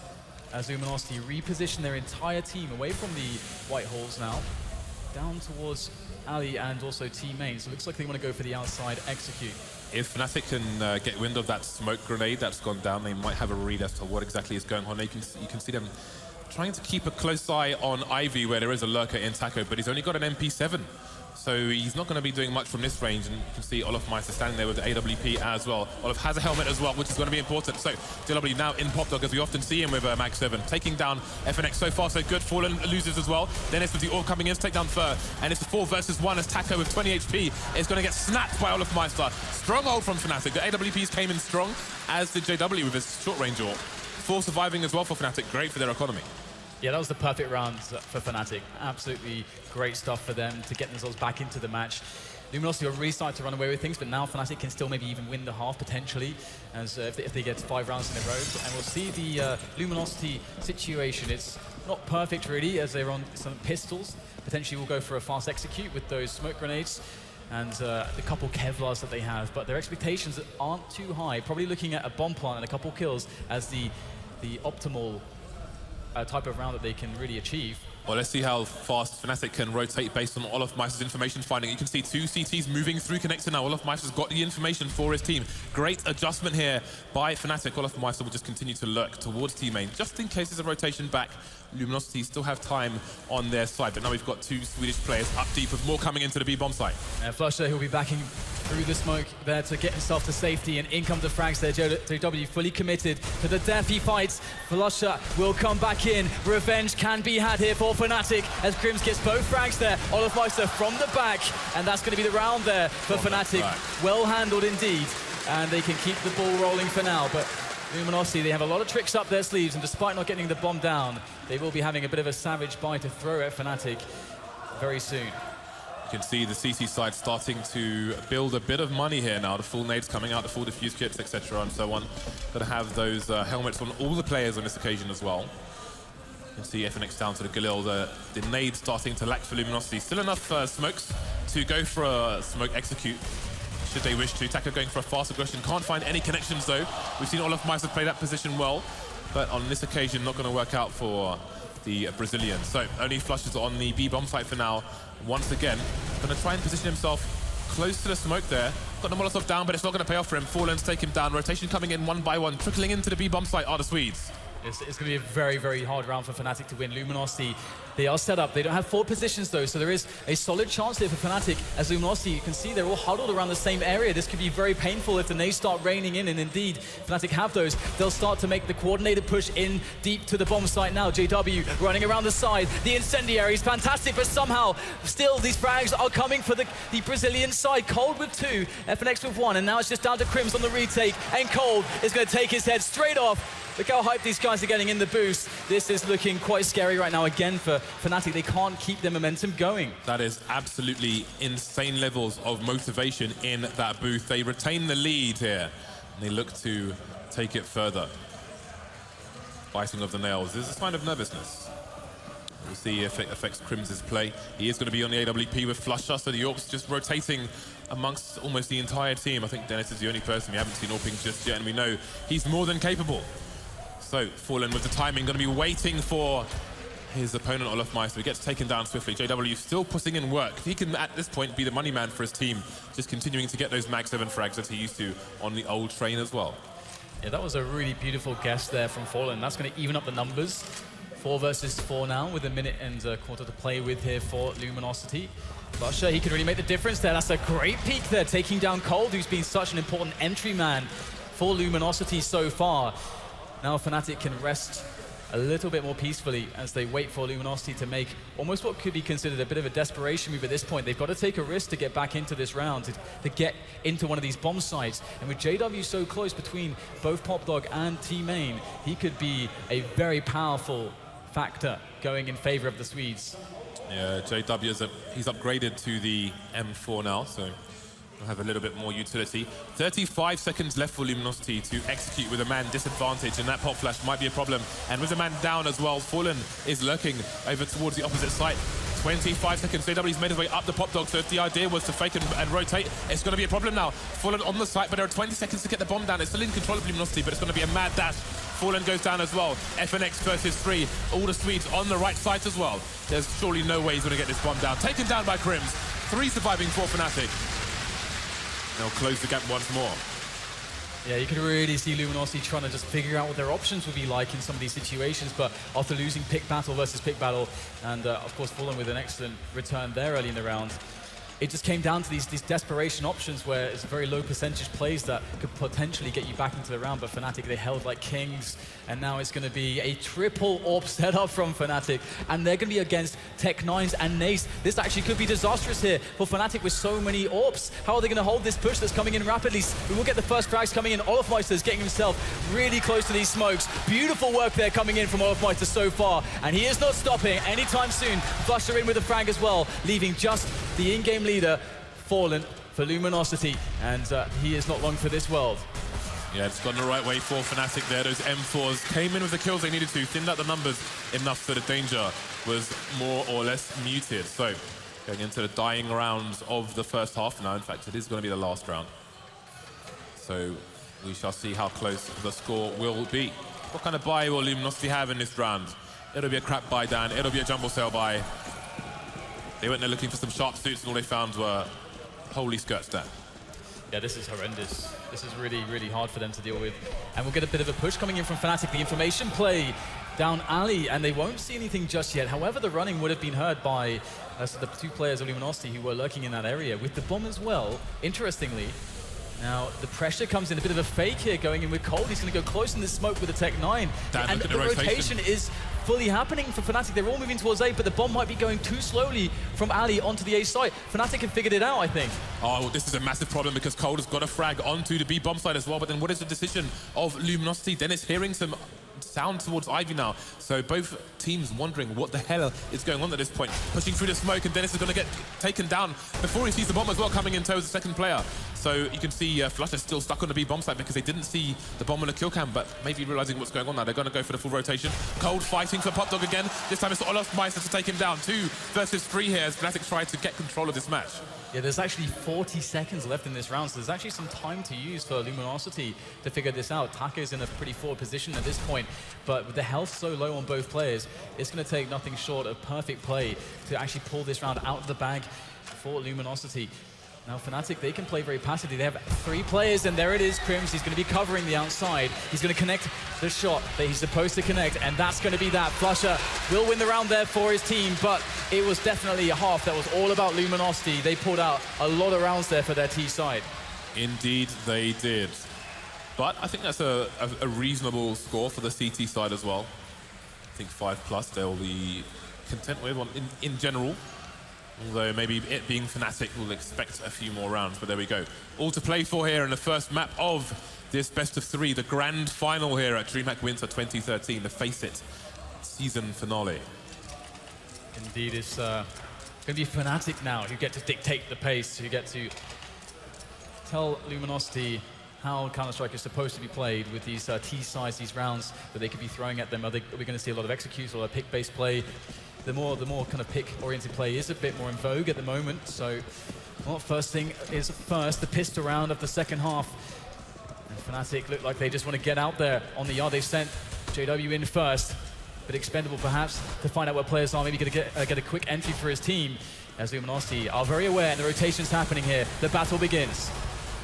as Luminosity reposition their entire team away from the white holes now, down towards Ali and also T main. So it looks like they want to go for the outside execute. If Fnatic can get wind of that smoke grenade that's gone down, they might have a read as to what exactly is going on. You can see them trying to keep a close eye on Ivy, where there is a lurker in Taco, but he's only got an MP7. So he's not going to be doing much from this range, and you can see Olaf Meister standing there with the AWP as well. Olaf has a helmet as well, which is going to be important. So JW now in Pop Dog, as we often see him with Mag 7, taking down FNX. So far so good. Fallen loses as well. Dennis with the AWP coming in to take down Fur, and it's a 4 versus 1 as Taco with 20 HP is going to get snapped by Olaf Meister. Strong hold from Fnatic. The AWPs came in strong, as did JW with his short range AWP. 4 surviving as well for Fnatic. Great for their economy. Yeah, that was the perfect round for Fnatic. Absolutely great stuff for them to get themselves back into the match. Luminosity are really starting to run away with things, but now Fnatic can still maybe even win the half potentially, as if they get 5 rounds in a row. And we'll see the Luminosity situation. It's not perfect really, as they're on some pistols. Potentially we'll go for a fast execute with those smoke grenades and the couple Kevlars that they have. But their expectations aren't too high. Probably looking at a bomb plant and a couple kills as the optimal type of round that they can really achieve. Well, let's see how fast Fnatic can rotate based on Olaf Meister's information finding. You can see 2 CTs moving through Connector now. Olaf Meister's got the information for his team. Great adjustment here by Fnatic. Olaf Meister will just continue to lurk towards team main, just in case there's a rotation back. Luminosity still have time on their side, but now we've got 2 Swedish players up deep with more coming into the B-bomb site. Flusher, he'll be backing through the smoke there to get himself to safety, and in come the frags there. JW fully committed to the death he fights. Flusher will come back in. Revenge can be had here for Fnatic as Crims gets both frags there. Olaf Meister from the back, and that's going to be the round there for Fnatic. Well handled indeed, and they can keep the ball rolling for now, but Luminosity, they have a lot of tricks up their sleeves, and despite not getting the bomb down, they will be having a bit of a savage buy to throw at Fnatic very soon. You can see the CC side starting to build a bit of money here now. The full nades coming out, the full diffuse kits, etc. and so on. Got to have those helmets on all the players on this occasion as well. You can see FNX down to the Galil, the nade starting to lack for Luminosity. Still enough smokes to go for a smoke execute, should they wish to. Taka going for a fast aggression. Can't find any connections though. We've seen Olofmeister play that position well, but on this occasion not going to work out for the Brazilian. So only flushes on the B bomb site for now. Once again, going to try and position himself close to the smoke there. Got the Molotov down, but it's not going to pay off for him. Fallen's take him down. Rotation coming in one by one. Trickling into the B bomb site are the Swedes. It's going to be a very, very hard round for Fnatic to win. Luminosity, they are set up. They don't have forward positions though, so there is a solid chance here for Fnatic. As Luminosity, you can see they're all huddled around the same area. This could be very painful if the nades start raining in, and indeed, Fnatic have those. They'll start to make the coordinated push in deep to the bomb site now. JW running around the side. The incendiary is fantastic, but somehow, still, these frags are coming for the Brazilian side. Cold with 2, FNX with 1, and now it's just down to Crims on the retake, and Cold is going to take his head straight off. Look how hyped these guys are getting in the boost. This is looking quite scary right now again for Fnatic. They can't keep their momentum going. That is absolutely insane levels of motivation in that booth. They retain the lead here, and they look to take it further. Biting of the nails. There's a sign of nervousness. We'll see if it affects Crims' play. He is going to be on the AWP with Flusher, so the Orcs just rotating amongst almost the entire team. I think Dennis is the only person we haven't seen AWPing just yet, and we know he's more than capable. So, Fallen with the timing, going to be waiting for his opponent, Olofmeister. He gets taken down swiftly. JW still putting in work. He can, at this point, be the money man for his team, just continuing to get those Mag 7 frags that he used to on the old train as well. Yeah, that was a really beautiful guess there from Fallen. That's going to even up the numbers. 4 versus 4 now, with a minute and a quarter to play with here for Luminosity. Flusher, he can really make the difference there. That's a great peek there, taking down Cold, who's been such an important entry man for Luminosity so far. Now Fnatic can rest a little bit more peacefully as they wait for Luminosity to make almost what could be considered a bit of a desperation move at this point. They've got to take a risk to get back into this round, to get into one of these bomb sites. And with JW so close between both Popdog and T-Main, he could be a very powerful factor going in favor of the Swedes. Yeah, JW, he's upgraded to the M4 now, so will have a little bit more utility. 35 seconds left for Luminosity to execute with a man disadvantage, and that pop flash might be a problem. And with a man down as well, Fallen is lurking over towards the opposite side. 25 seconds, JW's made his way up the Popdog, so if the idea was to fake and rotate, it's going to be a problem now. Fallen on the site, but there are 20 seconds to get the bomb down. It's still in control of Luminosity, but it's going to be a mad dash. Fallen goes down as well. FNX versus 3. All the Swedes on the right side as well. There's surely no way he's going to get this bomb down. Taken down by Crims. 3 surviving for Fnatic. They'll close the gap once more. Yeah, you can really see Luminosity trying to just figure out what their options would be like in some of these situations, but after losing pick battle versus pick battle, and of course Fallen with an excellent return there early in the round, it just came down to these desperation options where it's very low percentage plays that could potentially get you back into the round, but Fnatic, they held like kings, and now it's going to be a triple AWP setup from Fnatic, and they're going to be against Tech9s and Nace. This actually could be disastrous here for Fnatic with so many AWPs. How are they going to hold this push that's coming in rapidly? We will get the first frags coming in. Olofmeister's getting himself really close to these smokes. Beautiful work there coming in from Olofmeister so far, and he is not stopping anytime soon. Flusher in with a frag as well, leaving just the in-game leader, Fallen, for Luminosity, and he is not long for this world. Yeah, it's gone the right way for Fnatic there. Those M4s came in with the kills they needed to, thinned out the numbers enough so the danger was more or less muted. So, going into the dying rounds of the first half now. In fact, it is going to be the last round. So, we shall see how close the score will be. What kind of buy will Luminosity have in this round? It'll be a crap buy, Dan. It'll be a jumble sale buy. They went there looking for some sharp suits, and all they found were holy skirts there. Yeah, this is horrendous. This is really, really hard for them to deal with. And we'll get a bit of a push coming in from Fnatic. The information play down alley, and they won't see anything just yet. However, the running would have been heard by the 2 players of Luminosity who were lurking in that area with the bomb as well, interestingly. Now, the pressure comes in, a bit of a fake here going in with Cold. He's going to go close in the smoke with the Tech-9. Dan, and the rotation is fully happening for Fnatic. They're all moving towards A, but the bomb might be going too slowly from Ali onto the A site. Fnatic have figured it out, I think. Oh, well, this is a massive problem because Cold has got a frag onto the B bomb side as well. But then what is the decision of Luminosity? Dennis hearing some sound towards Ivy now. So both teams wondering what the hell is going on at this point. Pushing through the smoke, and Dennis is going to get taken down before he sees the bomb as well coming in tow as the second player. So you can see Flutter still stuck on the B bomb site because they didn't see the bomb on the kill cam, but maybe realizing what's going on now. They're going to go for the full rotation. Cold fighting for Pop Dog again. This time it's Olaf Meister to take him down. 2 versus 3 here as Fnatic try to get control of this match. Yeah, there's actually 40 seconds left in this round, so there's actually some time to use for Luminosity to figure this out. Taka's in a pretty forward position at this point, but with the health so low on both players, it's going to take nothing short of perfect play to actually pull this round out of the bag for Luminosity. Now Fnatic, they can play very passively. They have 3 players, and there it is, Crims. He's going to be covering the outside. He's going to connect the shot that he's supposed to connect, and that's going to be that. Flusher will win the round there for his team, but it was definitely a half that was all about Luminosity. They pulled out a lot of rounds there for their T side. Indeed, they did. But I think that's a reasonable score for the CT side as well. I think 5+ they'll be content with in general. Although maybe it being Fnatic, we'll expect a few more rounds, but there we go. All to play for here in the first map of this best of 3, the grand final here at DreamHack Winter 2013, the FACEIT season finale. Indeed, it's going to be Fnatic now who get to dictate the pace, who get to tell Luminosity how Counter-Strike is supposed to be played with these T-sides, these rounds that they could be throwing at them. Are we going to see a lot of executes or a pick-based play? The more kind of pick-oriented play is a bit more in vogue at the moment. So, well, first thing is first, the pistol round of the second half. And Fnatic look like they just want to get out there on the yard. They've sent JW in first, but expendable perhaps to find out where players are. Maybe going to get a quick entry for his team, as Luminosity are very aware, and the rotation's happening here. The battle begins.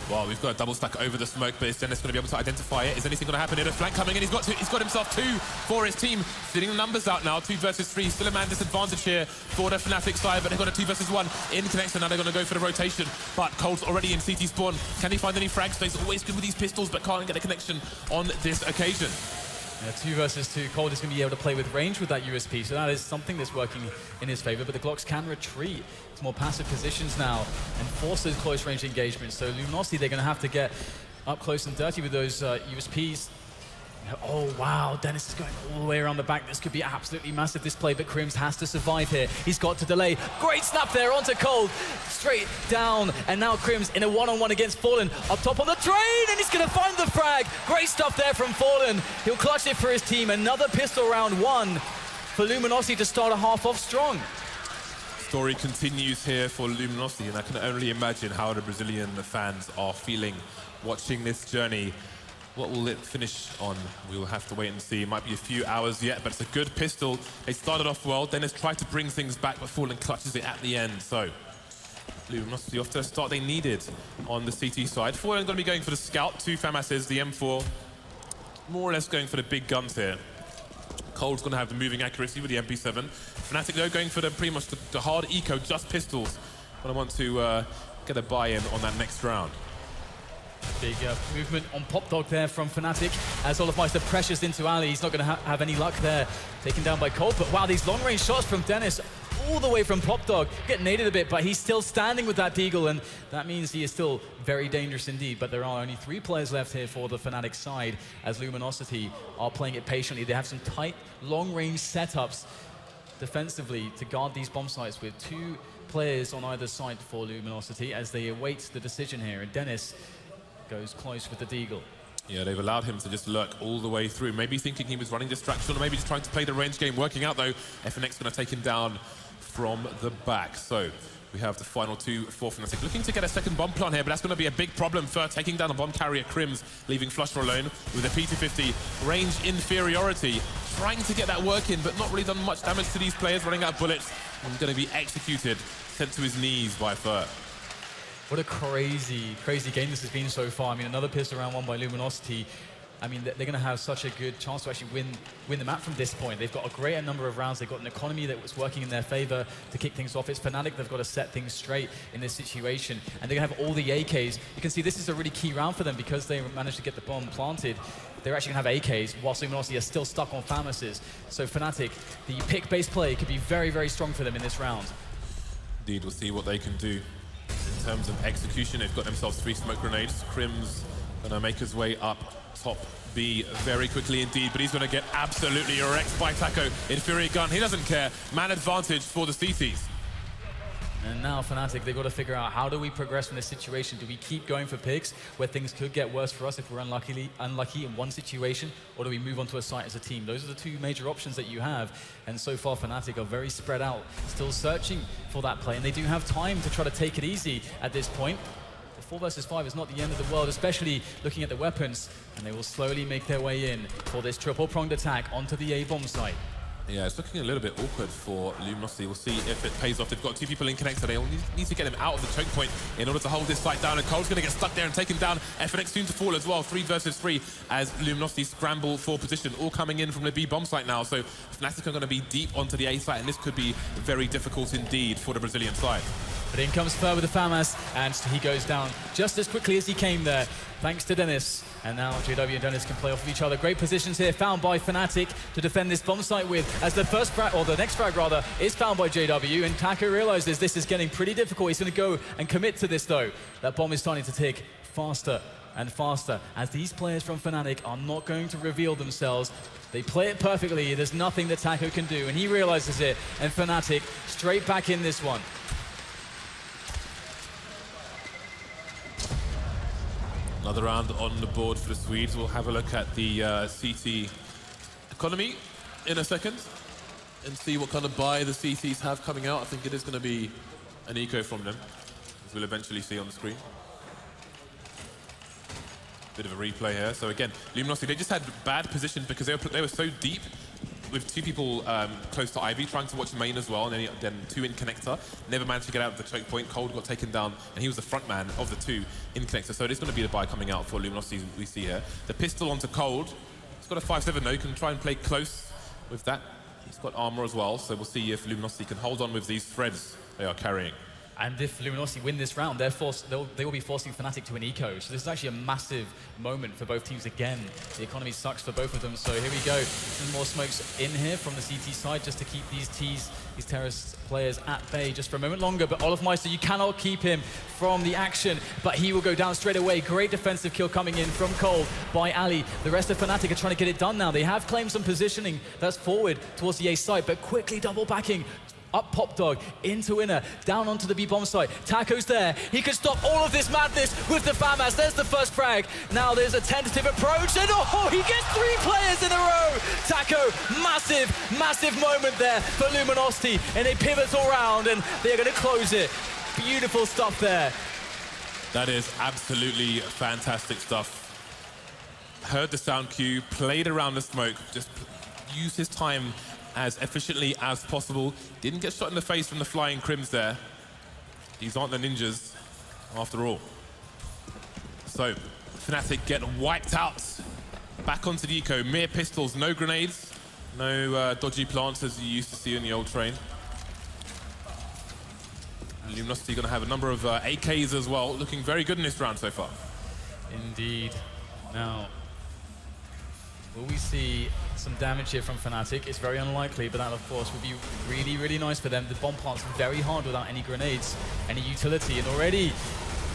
Well, we've got a double stack over the smoke, but is Dennis going to be able to identify it? Is anything going to happen here? A flank coming in. He's got himself 2 for his team. Fitting the numbers out now. 2 versus 3. Still a man disadvantage here for the Fnatic side, but they've got a 2 versus 1 in connection. Now they're going to go for the rotation. But Cold's already in CT spawn. Can he find any frags? He's always good with these pistols, but can't get a connection on this occasion. Yeah, 2 versus 2. Cold is going to be able to play with range with that USP, so that is something that's working in his favor. But the Glocks can retreat to more passive positions now and force those close range engagements. So Luminosity, they're going to have to get up close and dirty with those USPs. Oh, wow, Dennis is going all the way around the back. This could be absolutely massive, this play, but Crims has to survive here. He's got to delay. Great snap there onto Cold. Straight down, and now Crims in a one-on-one against Fallen. Up top on the train, and he's going to find the frag. Great stuff there from Fallen. He'll clutch it for his team. Another pistol round 1 for Luminosity to start a half off strong. Story continues here for Luminosity, and I can only imagine how the Brazilian fans are feeling watching this journey. What will it finish on? We will have to wait and see. It might be a few hours yet, but it's a good pistol. They started off well. Dennis tried to bring things back, but Fallen clutches it at the end. So, Luminosity off to the start they needed on the CT side. Fallen going to be going for the Scout. 2 FAMASs, the M4. More or less going for the big guns here. Cold's going to have the moving accuracy with the MP7. Fnatic, though, going for pretty much the hard eco, just pistols. But I want to get a buy-in on that next round. Big movement on Pop Dog there from Fnatic as Olaf Meister pressures into Ali. He's not going to have any luck there. Taken down by Cold, but wow, these long-range shots from Dennis all the way from Pop Dog. Get naded a bit, but he's still standing with that Deagle, and that means he is still very dangerous indeed. But there are only 3 players left here for the Fnatic side as Luminosity are playing it patiently. They have some tight, long-range setups defensively to guard these bomb sites with 2 players on either side for Luminosity as they await the decision here. And Dennis goes close with the Deagle. Yeah, they've allowed him to just lurk all the way through. Maybe thinking he was running distraction, or maybe just trying to play the range game. Working out, though, FNX going to take him down from the back. So we have the final 2 for Fnatic. Looking to get a second bomb plant here, but that's going to be a big problem for taking down a bomb carrier. Crims leaving Flusher alone with a P250 range inferiority. Trying to get that work in, but not really done much damage to these players. Running out of bullets and going to be executed, sent to his knees by Fur. What a crazy, crazy game this has been so far. I mean, another pistol round won by Luminosity. I mean, they're going to have such a good chance to actually win the map from this point. They've got a greater number of rounds. They've got an economy that was working in their favor to kick things off. It's Fnatic. They've got to set things straight in this situation. And they're going to have all the AKs. You can see this is a really key round for them because they managed to get the bomb planted. They're actually going to have AKs, whilst Luminosity are still stuck on Famases. So Fnatic, the pick-based play could be very, very strong for them in this round. Indeed, we'll see what they can do in terms of execution. They've got themselves 3 smoke grenades. Crim's gonna make his way up top B very quickly indeed, but he's gonna get absolutely wrecked by Taco. Inferior gun, he doesn't care. Man advantage for the CTs. And now Fnatic, they've got to figure out, how do we progress from this situation? Do we keep going for picks where things could get worse for us if we're unlucky in one situation, or do we move on to a site as a team? Those are the 2 major options that you have. And so far Fnatic are very spread out, still searching for that play, and they do have time to try to take it easy at this point. The 4 versus 5 is not the end of the world, especially looking at the weapons, and they will slowly make their way in for this triple-pronged attack onto the A-bomb site. Yeah, it's looking a little bit awkward for Luminosity. We'll see if it pays off. They've got 2 people in connector. They need to get him out of the choke point in order to hold this site down. And Cole's going to get stuck there and taken down. FNX soon to fall as well. 3 versus 3 as Luminosity scramble for position. All coming in from the B bomb site now. So Fnatic are going to be deep onto the A site, and this could be very difficult indeed for the Brazilian side. But in comes Fer with the FAMAS, and he goes down just as quickly as he came there, thanks to Dennis. And now JW and Dennis can play off of each other. Great positions here, found by Fnatic to defend this bomb site with, as the first frag, or the next frag rather, is found by JW, and Taco realizes this is getting pretty difficult. He's going to go and commit to this though. That bomb is starting to tick faster and faster, as these players from Fnatic are not going to reveal themselves. They play it perfectly, there's nothing that Taco can do, and he realizes it, and Fnatic straight back in this one. Another round on the board for the Swedes. We'll have a look at the CT economy in a second and see what kind of buy the CTs have coming out. I think it is going to be an eco from them, as we'll eventually see on the screen. Bit of a replay here. So again, Luminosity, they just had bad position because they were so deep with 2 people close to Ivy, trying to watch main as well, and then 2 in connector. Never managed to get out of the choke point. Cold got taken down, and he was the front man of the 2 in connector. So it is going to be the buy coming out for Luminosity we see here. The pistol onto Cold. He's got a 5-7 though. He can try and play close with that. He's got armor as well, so we'll see if Luminosity can hold on with these threads they are carrying. And if Luminosity win this round, they will be forcing Fnatic to an eco. So this is actually a massive moment for both teams again. The economy sucks for both of them. So here we go. Some more smokes in here from the CT side just to keep these terrorist players at bay just for a moment longer. But Olofmeister, you cannot keep him from the action, but he will go down straight away. Great defensive kill coming in from Cole by Ali. The rest of Fnatic are trying to get it done now. They have claimed some positioning that's forward towards the A site, but quickly double backing. Up Pop Dog, into Inner, down onto the B-bomb site. Taco's there. He could stop all of this madness with the FAMAS. There's the first frag. Now there's a tentative approach, and oh, he gets 3 players in a row. Taco, massive moment there for Luminosity in a pivotal round, and they're going to close it. Beautiful stuff there. That is absolutely fantastic stuff. Heard the sound cue, played around the smoke, just used his time as efficiently as possible. Didn't get shot in the face from the flying Crims there. These aren't the ninjas, after all. So, Fnatic get wiped out. Back onto the eco, mere pistols, no grenades, no dodgy plants as you used to see in the old train. And Luminosity gonna have a number of AKs as well, looking very good in this round so far. Indeed. Now, will we see some damage here from Fnatic? It's very unlikely, but that, of course, would be really, really nice for them. The bomb plant's very hard without any grenades, any utility, and already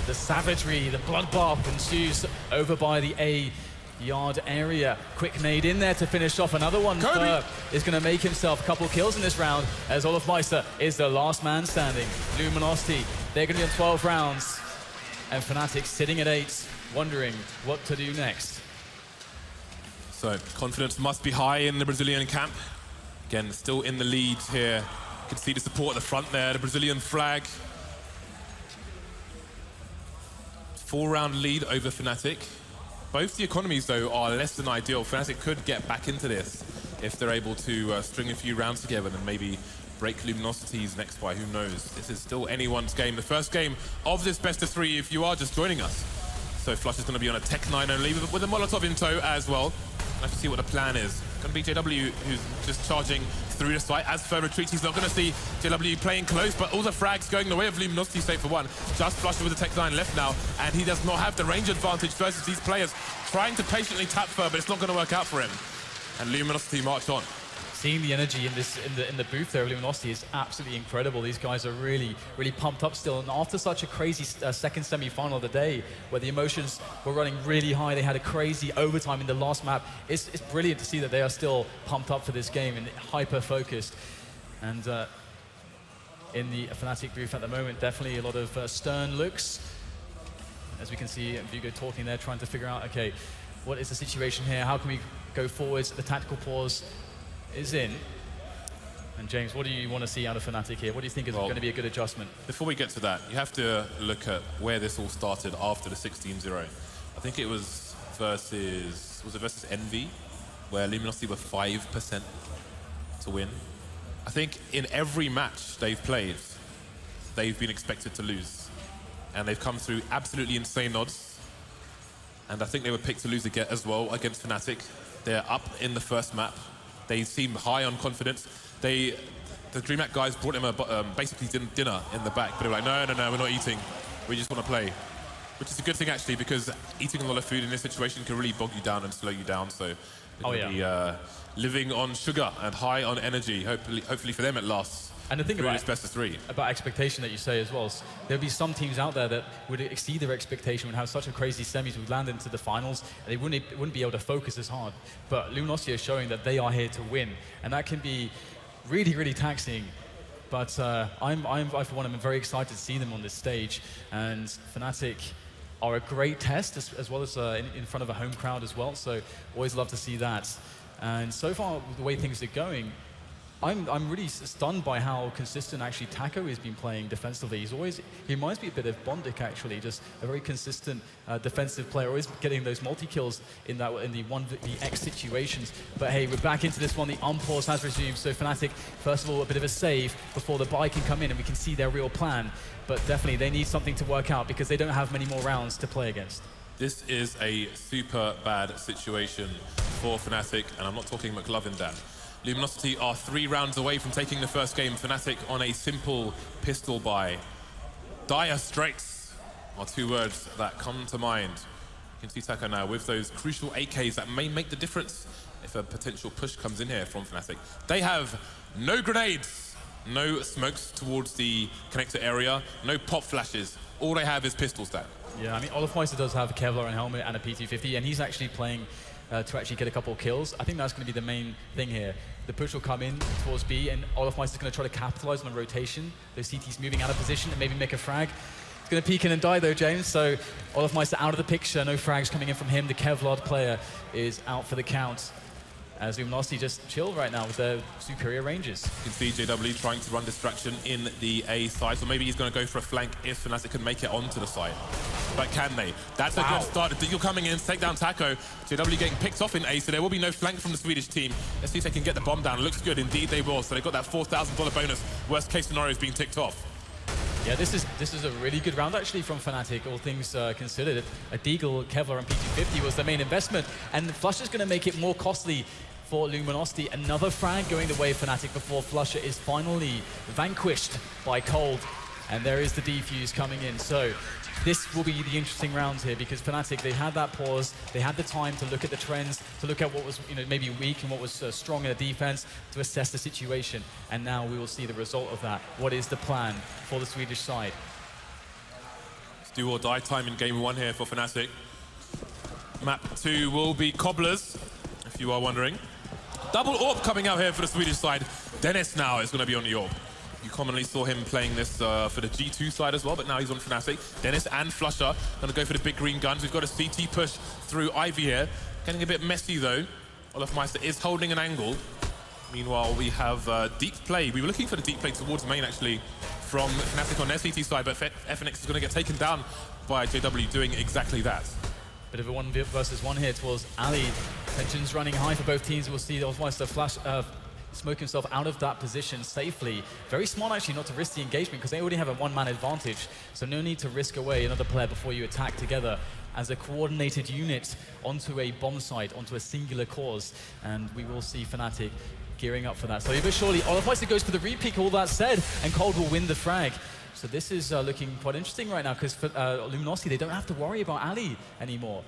the savagery, the bloodbath ensues over by the A yard area. Quick nade in there to finish off. Another one is going to make himself a couple kills in this round, as Olofmeister is the last man standing. Luminosity, they're going to be on 12 rounds, and Fnatic sitting at 8, wondering what to do next. So, confidence must be high in the Brazilian camp. Again, still in the lead here. You can see the support at the front there, the Brazilian flag. 4-round lead over Fnatic. Both the economies, though, are less than ideal. Fnatic could get back into this if they're able to string a few rounds together and maybe break Luminosity's next buy. Who knows? This is still anyone's game. The first game of this best of 3 if you are just joining us. So Flush is going to be on a Tech 9 only with a Molotov in tow as well. Let's see what the plan is. Going to be JW who's just charging through the site. As Fer retreats, he's not going to see JW playing close, but all the frags going the way of Luminosity, save for one. Just Flush with the Tech 9 left now, and he does not have the range advantage versus these players. Trying to patiently tap Fer, but it's not going to work out for him. And Luminosity march on. Seeing the energy in the booth there of Luminosity is absolutely incredible. These guys are really pumped up still, and after such a crazy second semi-final of the day, where the emotions were running really high, they had a crazy overtime in the last map. It's brilliant to see that they are still pumped up for this game and hyper-focused. And in the Fnatic booth at the moment, definitely a lot of stern looks. As we can see, Vigo talking there, trying to figure out, okay, what is the situation here? How can we go forwards? The tactical pause is in. And James, what do you want to see out of Fnatic here? What do you think is going to be a good adjustment? Before we get to that, you have to look at where this all started after the 16-0. I think it was versus Envy, where Luminosity were 5% to win. I think in every match they've played, they've been expected to lose. And they've come through absolutely insane odds. And I think they were picked to lose again as well against Fnatic. They're up in the first map. They seem high on confidence. The DreamHack guys brought him basically dinner in the back, but they were like, no, we're not eating. We just want to play. Which is a good thing, actually, because eating a lot of food in this situation can really bog you down and slow you down. So they're going to be living on sugar and high on energy. Hopefully for them it lasts. And the thing about this best of three. About expectation that you say as well, there'll be some teams out there that would exceed their expectation, would have such a crazy semis, would land into the finals, and they wouldn't be able to focus as hard. But Luminosity is showing that they are here to win, and that can be really taxing. But I for one, am very excited to see them on this stage, and Fnatic are a great test as well as in front of a home crowd as well. So always love to see that. And so far, the way things are going, I'm really stunned by how consistent actually Taco has been playing defensively. He reminds me a bit of Bondic actually, just a very consistent defensive player, always getting those multi-kills in the 1vX situations. But hey, we're back into this one, the unpause has resumed, so Fnatic, first of all, a bit of a save before the buy can come in and we can see their real plan. But definitely they need something to work out because they don't have many more rounds to play against. This is a super bad situation for Fnatic, and I'm not talking McLovin, Dan. Luminosity are 3 rounds away from taking the first game. Fnatic on a simple pistol buy. Dire straits are 2 words that come to mind. You can see Taco now with those crucial AKs that may make the difference if a potential push comes in here from Fnatic. They have no grenades, no smokes towards the connector area, no pop flashes. All they have is pistol stack. Yeah, I mean, Olofmeister does have a Kevlar and helmet and a PT-50, and he's actually playing to actually get a couple of kills. I think that's going to be the main thing here. The push will come in towards B, and Olofmeister is going to try to capitalize on the rotation. Those CTs moving out of position and maybe make a frag. It's going to peek in and die though, James, so Olofmeister out of the picture. No frags coming in from him. The Kevlar player is out for the count, as Luminosity just chill right now with their superior ranges. You can see JW trying to run distraction in the A side, so maybe he's going to go for a flank if Fnatic can make it onto the side. But can they? That's a good start. The Deagle coming in to take down Taco. JW getting picked off in A, so there will be no flank from the Swedish team. Let's see if they can get the bomb down. Looks good, indeed they will. So they've got that $4,000 bonus. Worst case scenario is being ticked off. Yeah, this is a really good round actually from Fnatic, all things considered. A Deagle, Kevlar and PT-50 was the main investment, and Flusher's going to make it more costly for Luminosity. Another frag going the way of Fnatic before Flusher is finally vanquished by Cold. And there is the defuse coming in. So this will be the interesting round here because Fnatic, they had that pause, they had the time to look at the trends, to look at what was maybe weak and what was strong in the defense, to assess the situation. And now we will see the result of that. What is the plan for the Swedish side? It's do or die time in game 1 here for Fnatic. Map 2 will be Cobblers, if you are wondering. Double AWP coming out here for the Swedish side. Dennis now is going to be on the AWP. You commonly saw him playing this for the G2 side as well, but now he's on Fnatic. Dennis and Flusher going to go for the big green guns. We've got a CT push through Ivy here. Getting a bit messy though. Olofmeister is holding an angle. Meanwhile, we have deep play. We were looking for the deep play towards main actually from Fnatic on their CT side, but FNX is going to get taken down by JW doing exactly that. Bit of a 1 versus 1 here towards Ali. Tensions running high for both teams. We'll see Olofmeister smoke himself out of that position safely. Very smart actually not to risk the engagement because they already have a 1-man advantage, so no need to risk away another player before you attack together. as a coordinated unit onto a bomb site, onto a singular cause, and we will see Fnatic gearing up for that. So but surely, Olafmeister goes for the repeat, all that said, and Cold will win the frag. So this is looking quite interesting right now, because for Luminosity, they don't have to worry about Ali anymore.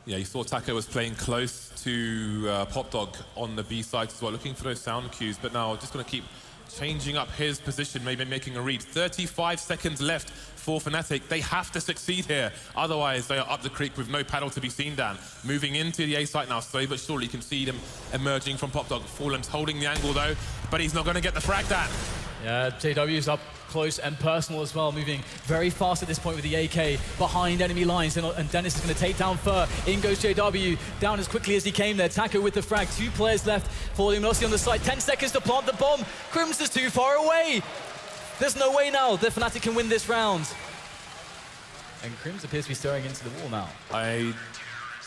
Yeah, you saw Taco was playing close to Popdog on the B side as well, looking for those sound cues, but now just going to keep changing up his position, maybe making a read. 35 seconds left for Fnatic. They have to succeed here, otherwise they are up the creek with no paddle to be seen, Dan. Moving into the A site now, slowly but surely. You can see them emerging from Popdog. Fallen's holding the angle though, but he's not going to get the frag, Dan. Yeah, JW's up close and personal as well, moving very fast at this point with the AK behind enemy lines, and Dennis is going to take down Fur. In goes JW, down as quickly as he came there. Taco with the frag, 2 players left for Luminosity on the side, 10 seconds to plant the bomb. Crims is too far away. There's no way now that Fnatic can win this round. And Crims appears to be staring into the wall now. I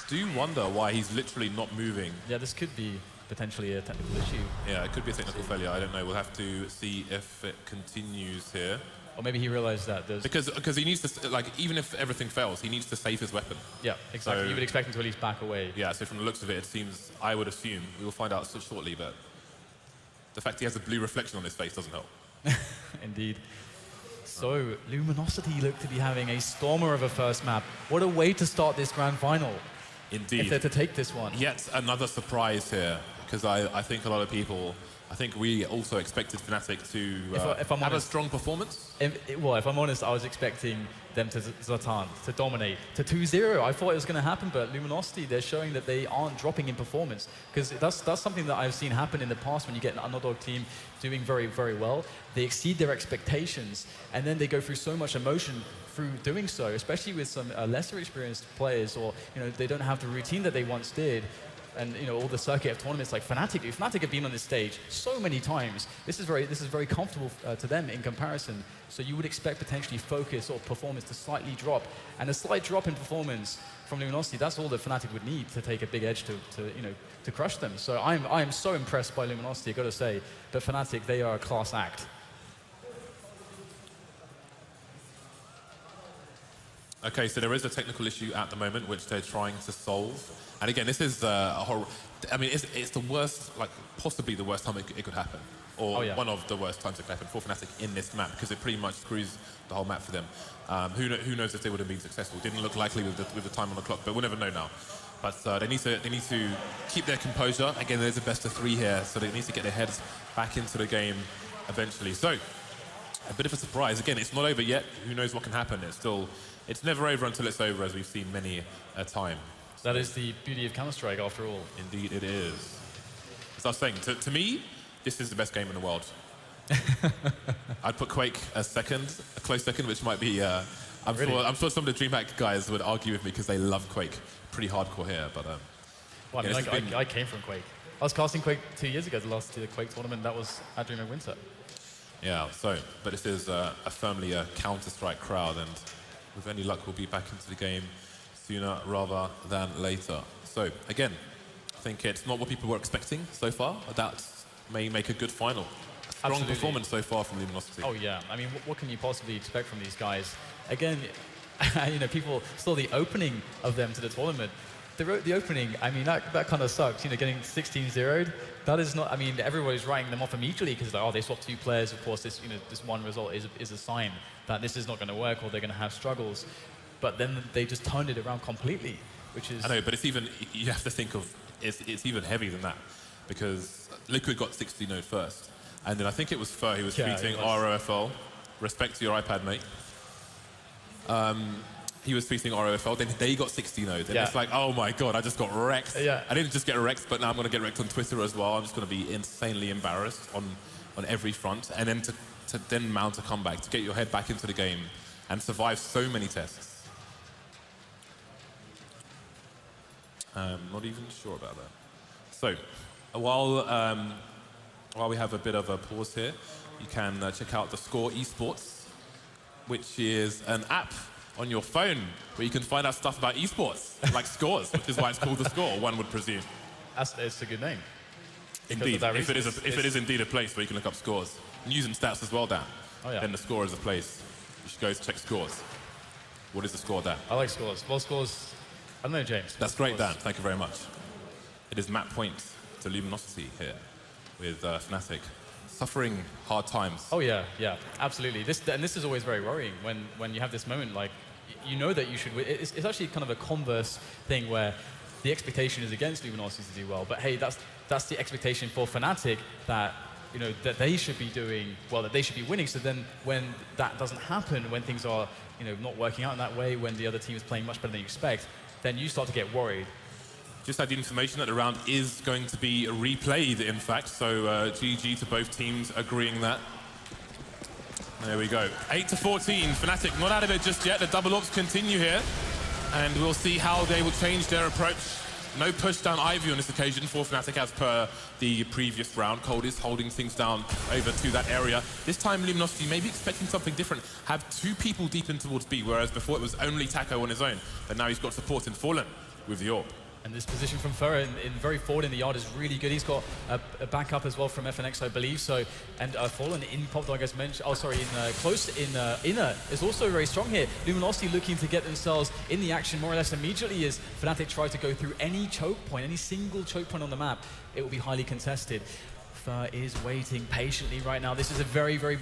do wonder why he's literally not moving. Yeah, this could be potentially a technical issue. Yeah, it could be a technical failure. I don't know. We'll have to see if it continues here. Or maybe he realized that there's... Because he needs to, like, even if everything fails, he needs to save his weapon. Yeah, exactly. So, you would expect him to at least back away. Yeah, so from the looks of it, it seems, I would assume, we will find out so shortly, but the fact he has a blue reflection on his face doesn't help. Indeed. So, Luminosity look to be having a stormer of a first map. What a way to start this grand final. Indeed. If they're to take this one. Yet another surprise here, because I think a lot of people, I think we also expected Fnatic to if I'm have honest, a strong performance. If I'm honest, I was expecting them to Zlatan, to dominate, to 2-0. I thought it was going to happen, but Luminosity, they're showing that they aren't dropping in performance. Because that's something that I've seen happen in the past when you get an underdog team doing very, very well. They exceed their expectations, and then they go through so much emotion through doing so, especially with some lesser experienced players, or they don't have the routine that they once did. And all the circuit of tournaments like Fnatic. Fnatic have been on this stage so many times. This is very comfortable to them in comparison. So you would expect potentially focus or performance to slightly drop, and a slight drop in performance from Luminosity. That's all that Fnatic would need to take a big edge to crush them. So I am so impressed by Luminosity, I've got to say. But Fnatic, they are a class act. Okay, so there is a technical issue at the moment which they're trying to solve. And again, this is I mean, it's the worst, like possibly the worst time it could happen, or one of the worst times it could happen for Fnatic in this map, because it pretty much screws the whole map for them. Who knows if they would have been successful? Didn't look likely with the time on the clock, but we'll never know now. But they need to keep their composure. Again, there's a best of 3 here, so they need to get their heads back into the game eventually. So a bit of a surprise. Again, it's not over yet. Who knows what can happen? It's never over until it's over, as we've seen many a time. That is the beauty of Counter-Strike, after all. Indeed it is. As I was saying, to me, this is the best game in the world. I'd put Quake a close second, which might be... I'm sure some of the DreamHack guys would argue with me because they love Quake. Pretty hardcore here, but... Well, I came from Quake. I was casting Quake 2 years ago, the last Quake tournament. That was at DreamHack Winter. Yeah, but this is firmly a Counter-Strike crowd, and with any luck, we'll be back into the game sooner rather than later. So, again, I think it's not what people were expecting so far, but that may make a good final. Strong performance so far from Luminosity. Oh, yeah. I mean, what can you possibly expect from these guys? Again, people saw the opening of them to the tournament. The opening, I mean, that kind of sucks, getting 16-0'd. That is not, I mean, everybody's writing them off immediately because, they swapped 2 players. Of course, this one result is a sign that this is not going to work, or they're going to have struggles. But then they just turned it around completely, which is... I know, but it's even, you have to think of, it's even heavier than that, because Liquid got 16-0'd first. And then I think it was Fur who was tweeting ROFL, respect to your iPad, mate. He was tweeting ROFL, then they got 16-0'd. And it's like, oh my God, I just got wrecked. Yeah. I didn't just get wrecked, but now I'm going to get wrecked on Twitter as well. I'm just going to be insanely embarrassed on every front. And then to then mount a comeback, to get your head back into the game and survive so many tests. Not even sure about that. So, while we have a bit of a pause here, you can check out the Score Esports, which is an app on your phone where you can find out stuff about esports, like scores, which is why it's called The Score, one would presume. It's a good name. Indeed, if it is indeed a place where you can look up scores. News and stats as well, Dan. Oh, yeah. Then The Score is a place you should go to check scores. What is the score, Dan? I like scores. Well, scores. I don't know, James. That's great, Dan. Thank you very much. It is map point to Luminosity here with Fnatic suffering hard times. Oh yeah, absolutely. This is always very worrying when you have this moment. Like, you know that you should win. It's actually kind of a converse thing where the expectation is against Luminosity to do well, but hey, that's the expectation for Fnatic, that that they should be doing well, that they should be winning. So then when that doesn't happen, when things are not working out in that way, when the other team is playing much better than you expect, then you start to get worried. Just had the information that the round is going to be replayed, in fact, so GG to both teams agreeing that. There we go. 8-14, Fnatic not out of it just yet. The double ops continue here, and we'll see how they will change their approach. No push down Ivy on this occasion for Fnatic as per the previous round. Cold is holding things down over to that area. This time Luminosity maybe expecting something different. Have two people deep in towards B, whereas before it was only Taco on his own. But now he's got support in Fallen with the AWP. And this position from Furrer in very forward in the yard is really good. He's got a backup as well from FNX, I believe. So, and Fallen in Pop Dog, as mentioned. Oh, sorry, in close in inner is also very strong here. Luminosity looking to get themselves in the action more or less immediately as Fnatic try to go through any choke point, any single choke point on the map. It will be highly contested. Fur is waiting patiently right now. This is a very, very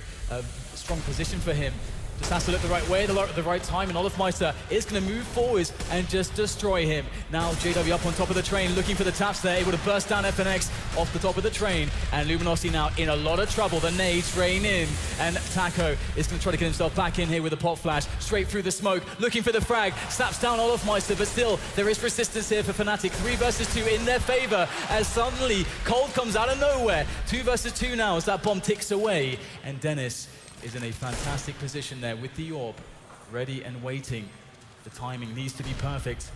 strong position for him. Just has to look the right way at the right time, and Olofmeister is going to move forwards and just destroy him. Now JW up on top of the train, looking for the taps there, able to burst down FNX off the top of the train, and Luminosity now in a lot of trouble. The nades rain in, and Taco is going to try to get himself back in here with a pop flash, straight through the smoke, looking for the frag, slaps down Olofmeister, but still, there is resistance here for Fnatic. 3 versus 2 in their favor, as suddenly Cold comes out of nowhere. 2 versus 2 now as that bomb ticks away, and Dennis is in a fantastic position there with the AWP, ready and waiting. The timing needs to be perfect.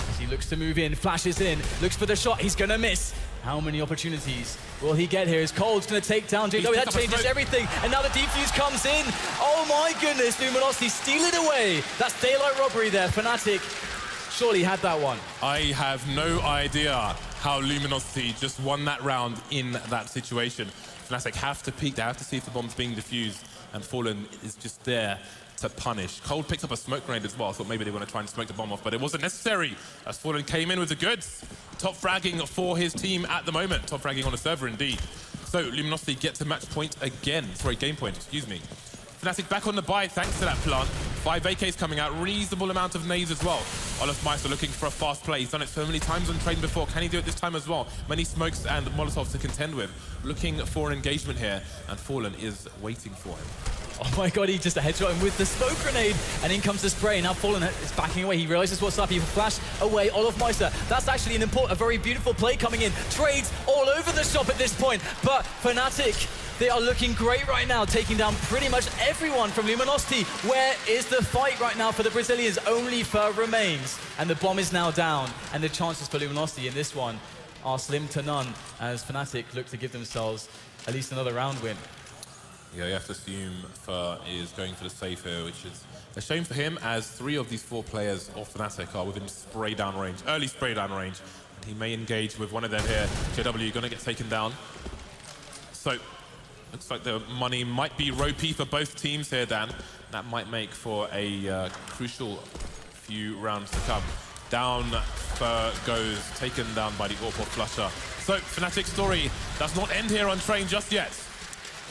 As he looks to move in, flashes in, looks for the shot, he's gonna miss. How many opportunities will he get here? As Cold's gonna take down JW, that changes everything, and now the defuse comes in. Oh my goodness, Luminosity steal it away. That's daylight robbery there. Fnatic surely had that one. I have no idea how Luminosity just won that round in that situation. Fnatic have to peek, they have to see if the bomb's being defused, and Fallen is just there to punish. Cold picked up a smoke grenade as well. I thought maybe they want to try and smoke the bomb off, but it wasn't necessary as Fallen came in with the goods. Top fragging for his team at the moment. Top fragging on the server indeed. So Luminosity get to match point again. Sorry, game point, excuse me. Fnatic back on the buy thanks to that plant. 5 AKs coming out, reasonable amount of nades as well. Olofmeister looking for a fast play. He's done it so many times on train before. Can he do it this time as well? Many smokes and Molotovs to contend with. Looking for an engagement here, and Fallen is waiting for him. Oh my god, he just headshot him with the smoke grenade, and in comes the spray. Now Fallen is backing away. He realizes what's up. He flashed away Olofmeister. That's actually a very beautiful play coming in. Trades all over the shop at this point, but Fnatic, they are looking great right now, taking down pretty much everyone from Luminosity. Where is the fight right now for the Brazilians? Only Fur remains, and the bomb is now down, and the chances for Luminosity in this one are slim to none as Fnatic look to give themselves at least another round win. Yeah, you have to assume Fur is going for the safe here, which is a shame for him, as 3 of these 4 players of Fnatic are within spray down range, early spray down range, and he may engage with one of them here. JW gonna get taken down. So looks like the money might be ropey for both teams here, Dan. That might make for a crucial few rounds to come. Down Fur goes, taken down by the AWP Flusher. So Fnatic's story does not end here on train just yet.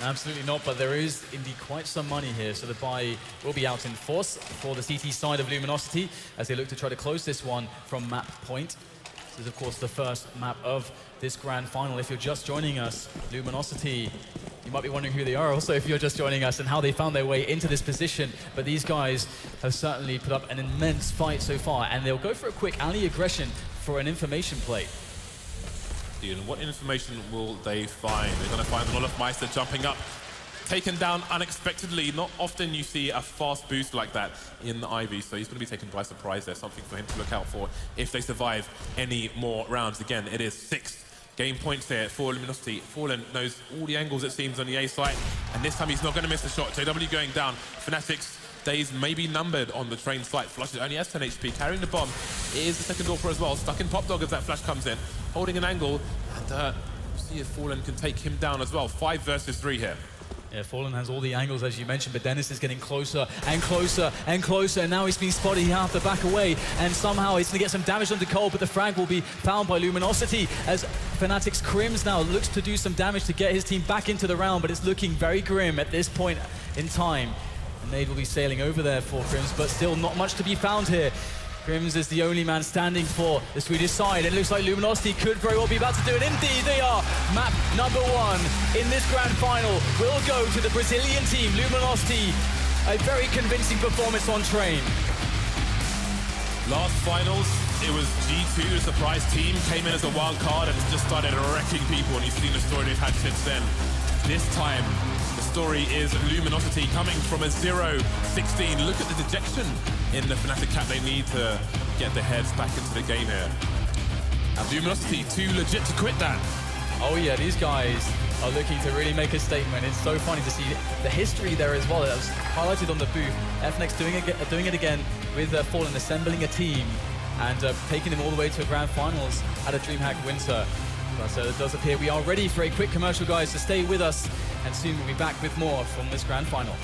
Absolutely not, but there is indeed quite some money here. So the buy will be out in force for the CT side of Luminosity as they look to try to close this one from map point. This is, of course, the first map of this grand final. If you're just joining us, Luminosity, you might be wondering who they are also if you're just joining us and how they found their way into this position. But these guys have certainly put up an immense fight so far, and they'll go for a quick alley aggression for an information play. Ian, what information will they find? They're going to find Olofmeister jumping up, taken down unexpectedly. Not often you see a fast boost like that in the Ivy, so he's going to be taken by surprise. There's something for him to look out for if they survive any more rounds. Again, it is 6 game points here for Luminosity. Fallen knows all the angles, it seems, on the A side, and this time he's not going to miss the shot. JW going down. Fnatic's days may be numbered on the train site. Flush only has 10 HP. Carrying the bomb is the second AWP as well. Stuck in Pop Dog as that flash comes in. Holding an angle, and see if Fallen can take him down as well. 5 versus 3 here. Yeah, Fallen has all the angles, as you mentioned, but Dennis is getting closer and closer and closer, and now he's being spotted. He has to back away, and somehow he's going to get some damage onto Cole, but the frag will be found by Luminosity as Fnatic's Crims now looks to do some damage to get his team back into the round, but it's looking very grim at this point in time. And Nade will be sailing over there for Crims, but still not much to be found here. Crims is the only man standing for the Swedish side. It looks like Luminosity could very well be about to do it. Indeed, they are. Map number 1 in this grand final will go to the Brazilian team, Luminosity. A very convincing performance on Train. Last finals, it was G2, the surprise team, came in as a wild card and just started wrecking people, and you've seen the story they've had since then. This time, the story is Luminosity coming from a 0-16. Look at the dejection in the Fnatic cap. They need to get their heads back into the game here. And Luminosity too legit to quit that. Oh yeah, these guys are looking to really make a statement. It's so funny to see the history there as well. That was highlighted on the booth. FNX doing it again with Fallen, assembling a team and taking them all the way to grand finals at a DreamHack Winter. But it does appear we are ready for a quick commercial, guys, so stay with us, and soon we'll be back with more from this grand final.